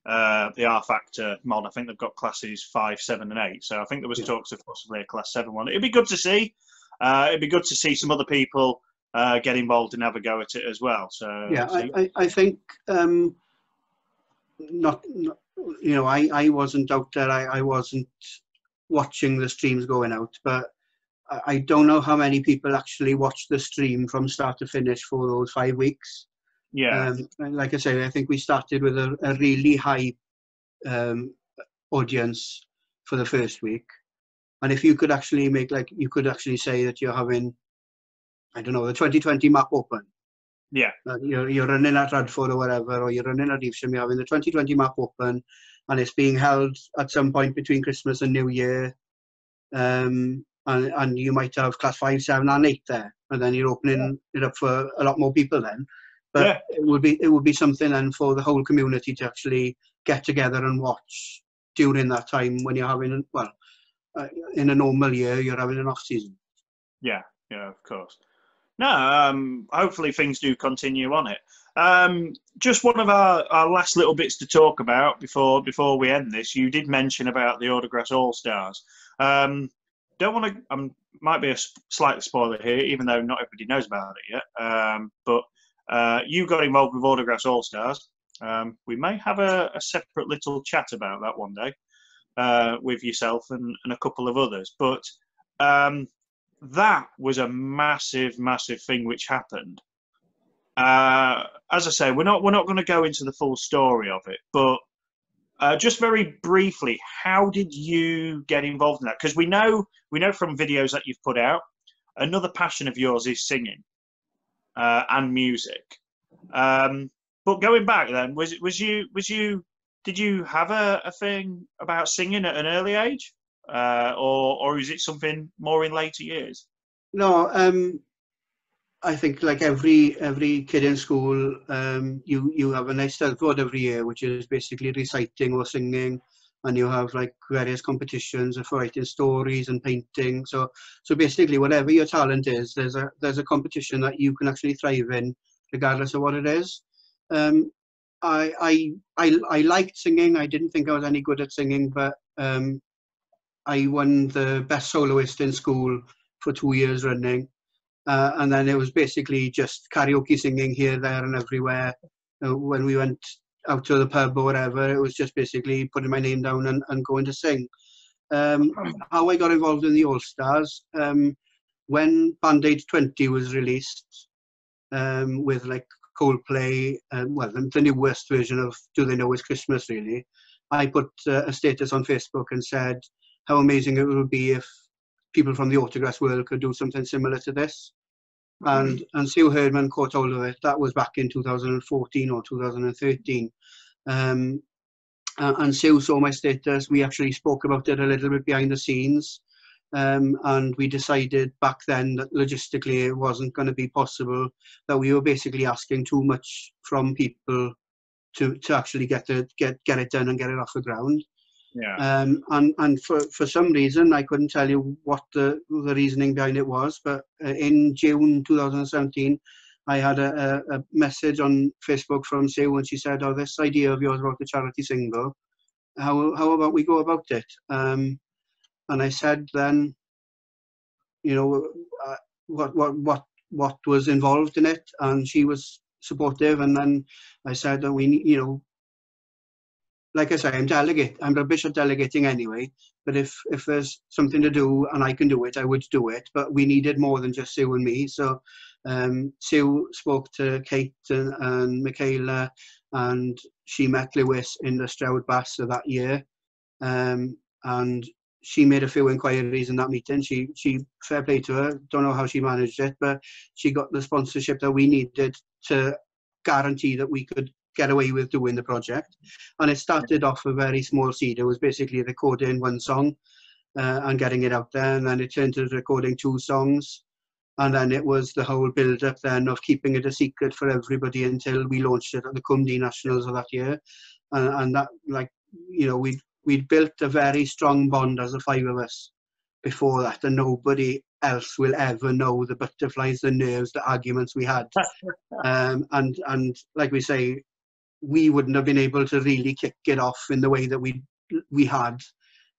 the R Factor mod. I think they've got classes 5, 7, and 8. So I think there was talks of possibly a class 7 one. It'd be good to see. It'd be good to see some other people get involved and have a go at it as well. So yeah, I think not you know, I wasn't out there. I wasn't watching the streams going out, but I don't know how many people actually watched the stream from start to finish for those 5 weeks. Yeah. Like I say, I think we started with a really high audience for the first week. And if you could actually make, like, you could actually say that you're having, I don't know, the 2020 map open. Yeah. You're running at Radford or whatever, or you're running at Evesham, you're having the 2020 map open, and it's being held at some point between Christmas and New Year. And you might have class 5, 7, and 8 there, and then you're opening it up for a lot more people then. But it would be something then for the whole community to actually get together and watch during that time when you're having, well, in a normal year, you're having an off season. Yeah, of course. No, hopefully things do continue on it. Just one of our last little bits to talk about before we end this. You did mention about the Autograss All-Stars. Don't want to, might be a slight spoiler here, even though not everybody knows about it yet. But you got involved with Autograss All-Stars. We may have a separate little chat about that one day with yourself and a couple of others. But that was a massive, massive thing which happened. As I say, we're not going to go into the full story of it, but just very briefly, how did you get involved in that? Because we know from videos that you've put out, another passion of yours is singing and music. But going back then, did you have a thing about singing at an early age, or is it something more in later years? No, I think like every kid in school, you have a nice stealth every year, which is basically reciting or singing, and you have like various competitions for writing stories and painting. So basically, whatever your talent is, there's a competition that you can actually thrive in, regardless of what it is. I liked singing. I didn't think I was any good at singing, but I won the best soloist in school for 2 years running. And then it was basically just karaoke singing here, there and everywhere. When we went out to the pub or whatever, it was just basically putting my name down and going to sing. How I got involved in the All-Stars, when Band Aid 20 was released, with like Coldplay, well, the newest version of Do They Know It's Christmas, really, I put a status on Facebook and said how amazing it would be if people from the autograss world could do something similar to this. And Sue Herdman caught hold of it. That was back in 2014 or 2013. And Sue saw my status. We actually spoke about it a little bit behind the scenes. And we decided back then that logistically it wasn't going to be possible, that we were basically asking too much from people to actually get it done and get it off the ground. Yeah. And for some reason, I couldn't tell you what the reasoning behind it was, but in June 2017, I had a message on Facebook from Sue, and she said, "Oh, this idea of yours about the charity single, how about we go about it?" And I said then, you know, what was involved in it, and she was supportive. And then I said that we, you know, like I say, I'm rubbish at delegating anyway, but if there's something to do and I can do it, I would do it. But we needed more than just Sue and me. So Sue spoke to Kate and Michaela, and she met Lewis in the Stroud Bass of that year. And she made a few inquiries in that meeting. She fair play to her, don't know how she managed it, but she got the sponsorship that we needed to guarantee that we could get away with doing the project. And it started off a very small seed. It was basically recording one song and getting it out there, and then it turned to recording 2 songs, and then it was the whole build-up then of keeping it a secret for everybody until we launched it at the Cymru Nationals of that year. And that, like, you know, we'd built a very strong bond as the 5 of us before that, and nobody else will ever know the butterflies, the nerves, the arguments we had. And like we say, we wouldn't have been able to really kick it off in the way that we had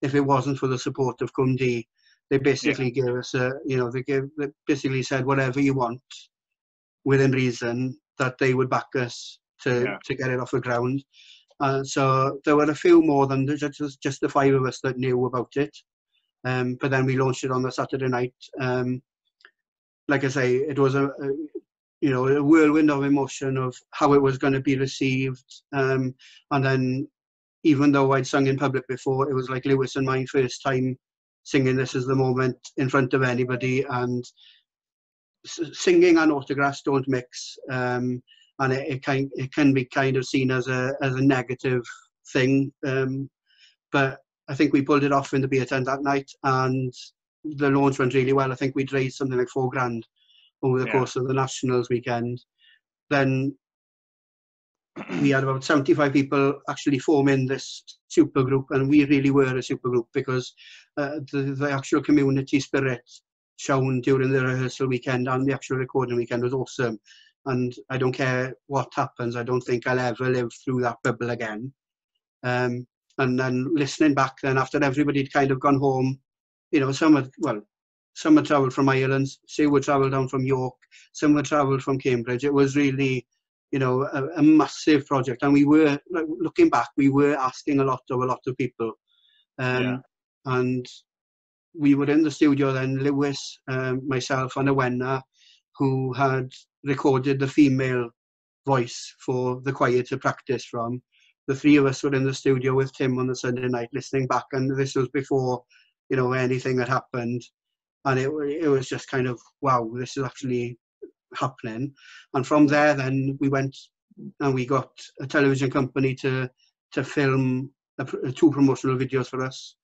if it wasn't for the support of Cwmdi. They basically gave us they basically said whatever you want within reason, that they would back us to get it off the ground. So there were a few more than just the 5 of us that knew about it. But then we launched it on the Saturday night. Like I say, it was a whirlwind of emotion of how it was going to be received. And then, even though I'd sung in public before, it was like Lewis and my first time singing This Is the Moment in front of anybody. And singing and autographs don't mix. And it can be kind of seen as a negative thing. But I think we pulled it off in the beer tent that night, and the launch went really well. I think we'd raised something like £4,000 over the course of the Nationals weekend. Then we had about 75 people actually forming this super group, and we really were a super group because the actual community spirit shown during the rehearsal weekend and the actual recording weekend was awesome. And I don't care what happens, I don't think I'll ever live through that bubble again. And then listening back then, after everybody had kind of gone home, some had travelled from Ireland, some would travel down from York, some would travel from Cambridge. It was really, a massive project. And we were, looking back, we were asking a lot of people. And we were in the studio then, Lewis, myself and Awenna, who had recorded the female voice for the choir to practice from. The 3 of us were in the studio with Tim on the Sunday night listening back, and this was before, anything had happened. And it was just kind of, wow, this is actually happening. And from there, then we went and we got a television company to film 2 promotional videos for us.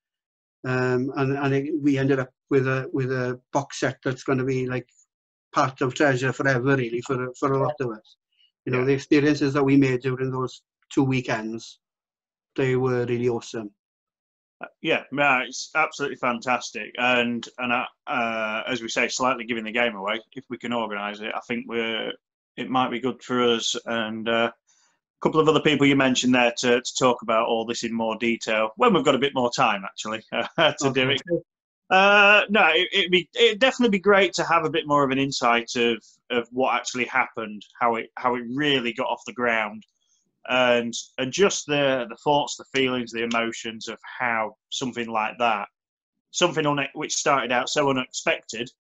We ended up with a box set that's going to be like part of treasure forever, really, for a lot of us. The experiences that we made during those 2 weekends, they were really awesome. It's absolutely fantastic, and as we say, slightly giving the game away. If we can organise it, I think it might be good for us and a couple of other people you mentioned there to talk about all this in more detail when we've got a bit more time, actually, to do it. It'd definitely be great to have a bit more of an insight of what actually happened, how it really got off the ground. And just the thoughts, the feelings, the emotions of how something like that, which started out so unexpected,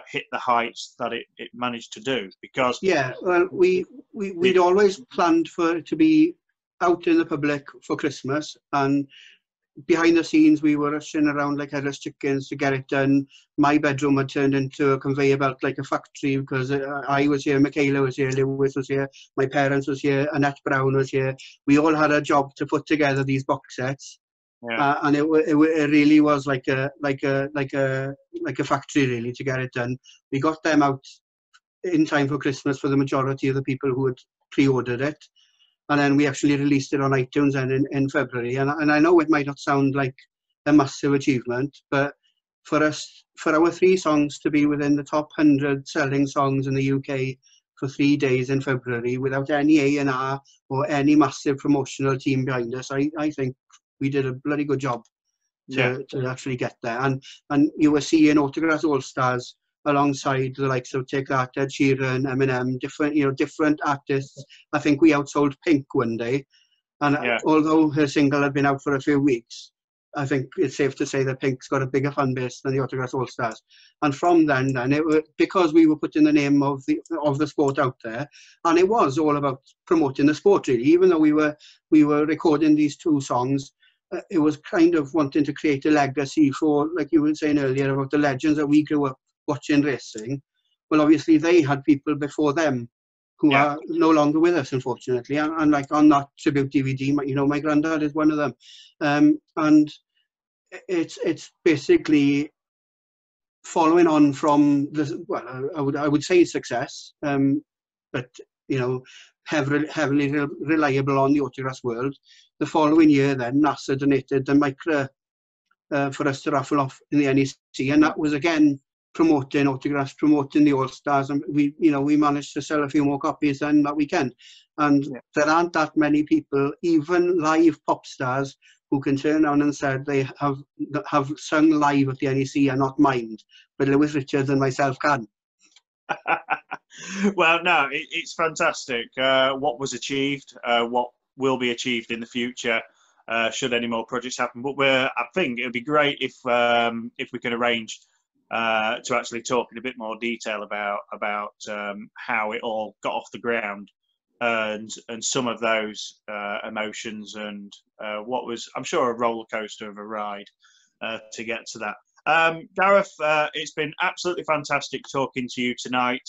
hit the heights that it managed to do. Because we'd always planned for it to be out in the public for Christmas, and behind the scenes we were rushing around like headless chickens to get it done. My bedroom had turned into a conveyor belt like a factory, because I was here, Michaela was here, Lewis was here, my parents was here, Annette Brown was here. We all had a job to put together these box sets. And it really was like a factory, really, to get it done. We got them out in time for Christmas for the majority of the people who had pre-ordered it. And then we actually released it on iTunes in February. And I know it might not sound like a massive achievement, but for our 3 songs to be within the top 100 selling songs in the UK for 3 days in February without any A&R or any massive promotional team behind us, I think we did a bloody good job to actually get there. And you were seeing Autographs All-Stars alongside the likes of Take That, Ed Sheeran, Eminem, different artists. I think we outsold Pink one day, and although her single had been out for a few weeks, I think it's safe to say that Pink's got a bigger fan base than the Autographs All-Stars. And from then it was because we were putting the name of the sport out there, and it was all about promoting the sport, really. Even though we were recording these 2 songs, it was kind of wanting to create a legacy for, like you were saying earlier, about the legends that we grew up watching racing. Well, obviously they had people before them who are no longer with us, unfortunately, and like on that tribute DVD, my granddad is one of them. And it's basically following on from this, I would say success, but heavily reliable on the autographs world. The following year then, NASA donated the Micra for us to raffle off in the NEC, and that was again promoting autographs, promoting the All-Stars, and we managed to sell a few more copies than that weekend. And there aren't that many people, even live pop stars, who can turn around and say they have sung live at the NEC and not mind, but Lewis Richards and myself can. Well, no, it's fantastic. What was achieved, what will be achieved in the future, should any more projects happen. But I think it would be great if we can arrange to actually talk in a bit more detail about how it all got off the ground and some of those emotions and what was, I'm sure, a roller coaster of a ride to get to that. Gareth, it's been absolutely fantastic talking to you tonight.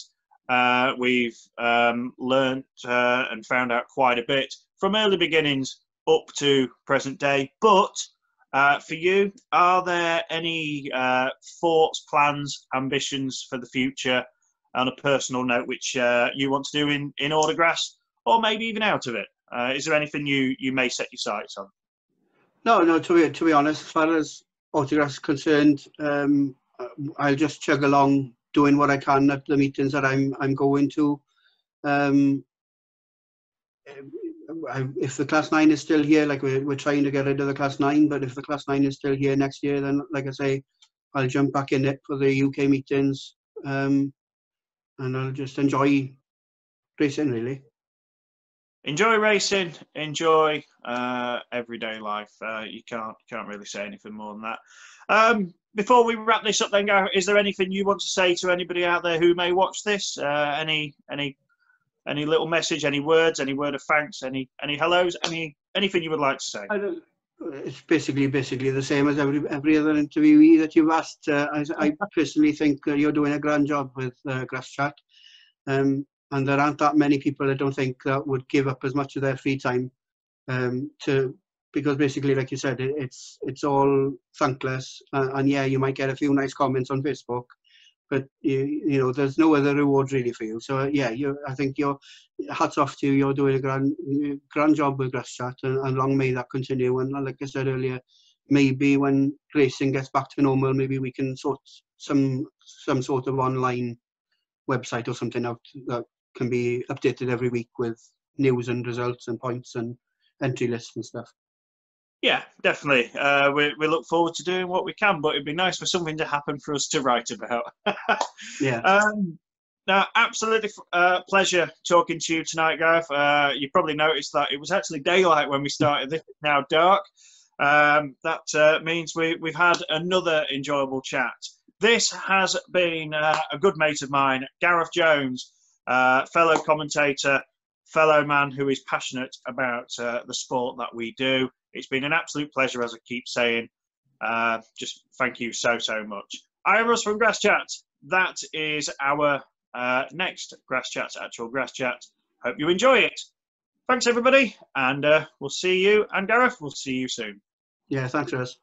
We've learnt and found out quite a bit from early beginnings up to present day. But for you, are there any thoughts, plans, ambitions for the future on a personal note which you want to do in autographs, or maybe even out of it? Is there anything you may set your sights on? No. To be honest, as far as autographs concerned, I'll just chug along doing what I can at the meetings that I'm going to. If the Class 9 is still here, like we're trying to get rid of the Class 9, but if the Class 9 is still here next year, then like I say, I'll jump back in it for the UK meetings, and I'll just enjoy racing, really. Enjoy racing, enjoy everyday life. You can't really say anything more than that. Before we wrap this up then, Gareth, is there anything you want to say to anybody out there who may watch this? Any little message, any words, any word of thanks, any hellos, anything you would like to say? It's basically the same as every other interviewee that you've asked. I personally think you're doing a grand job with Grasschat. And there aren't that many people, I don't think, that would give up as much of their free time because basically, like you said, it's all thankless. And yeah, you might get a few nice comments on Facebook, but you know, there's no other reward really for you. So yeah, I think you're hats off to you. You're doing a grand job with Grasschat, and long may that continue. And like I said earlier, maybe when racing gets back to normal, maybe we can sort some sort of online website or something out that can be updated every week with news and results and points and entry lists and stuff. Yeah, definitely. We look forward to doing what we can, but it'd be nice for something to happen for us to write about. Yeah. Now, absolutely pleasure talking to you tonight, Gareth. You probably noticed that it was actually daylight when we started. This is now dark. That means we've had another enjoyable chat. This has been a good mate of mine, Gareth Jones, fellow commentator, fellow man who is passionate about the sport that we do. It's been an absolute pleasure, as I keep saying. Just thank you so much. I am Russ from Grasschat. That is our next Grasschat, actual Grasschat. Hope you enjoy it. Thanks, everybody, and we'll see you. And Gareth, we'll see you soon. Yeah, thanks, Russ.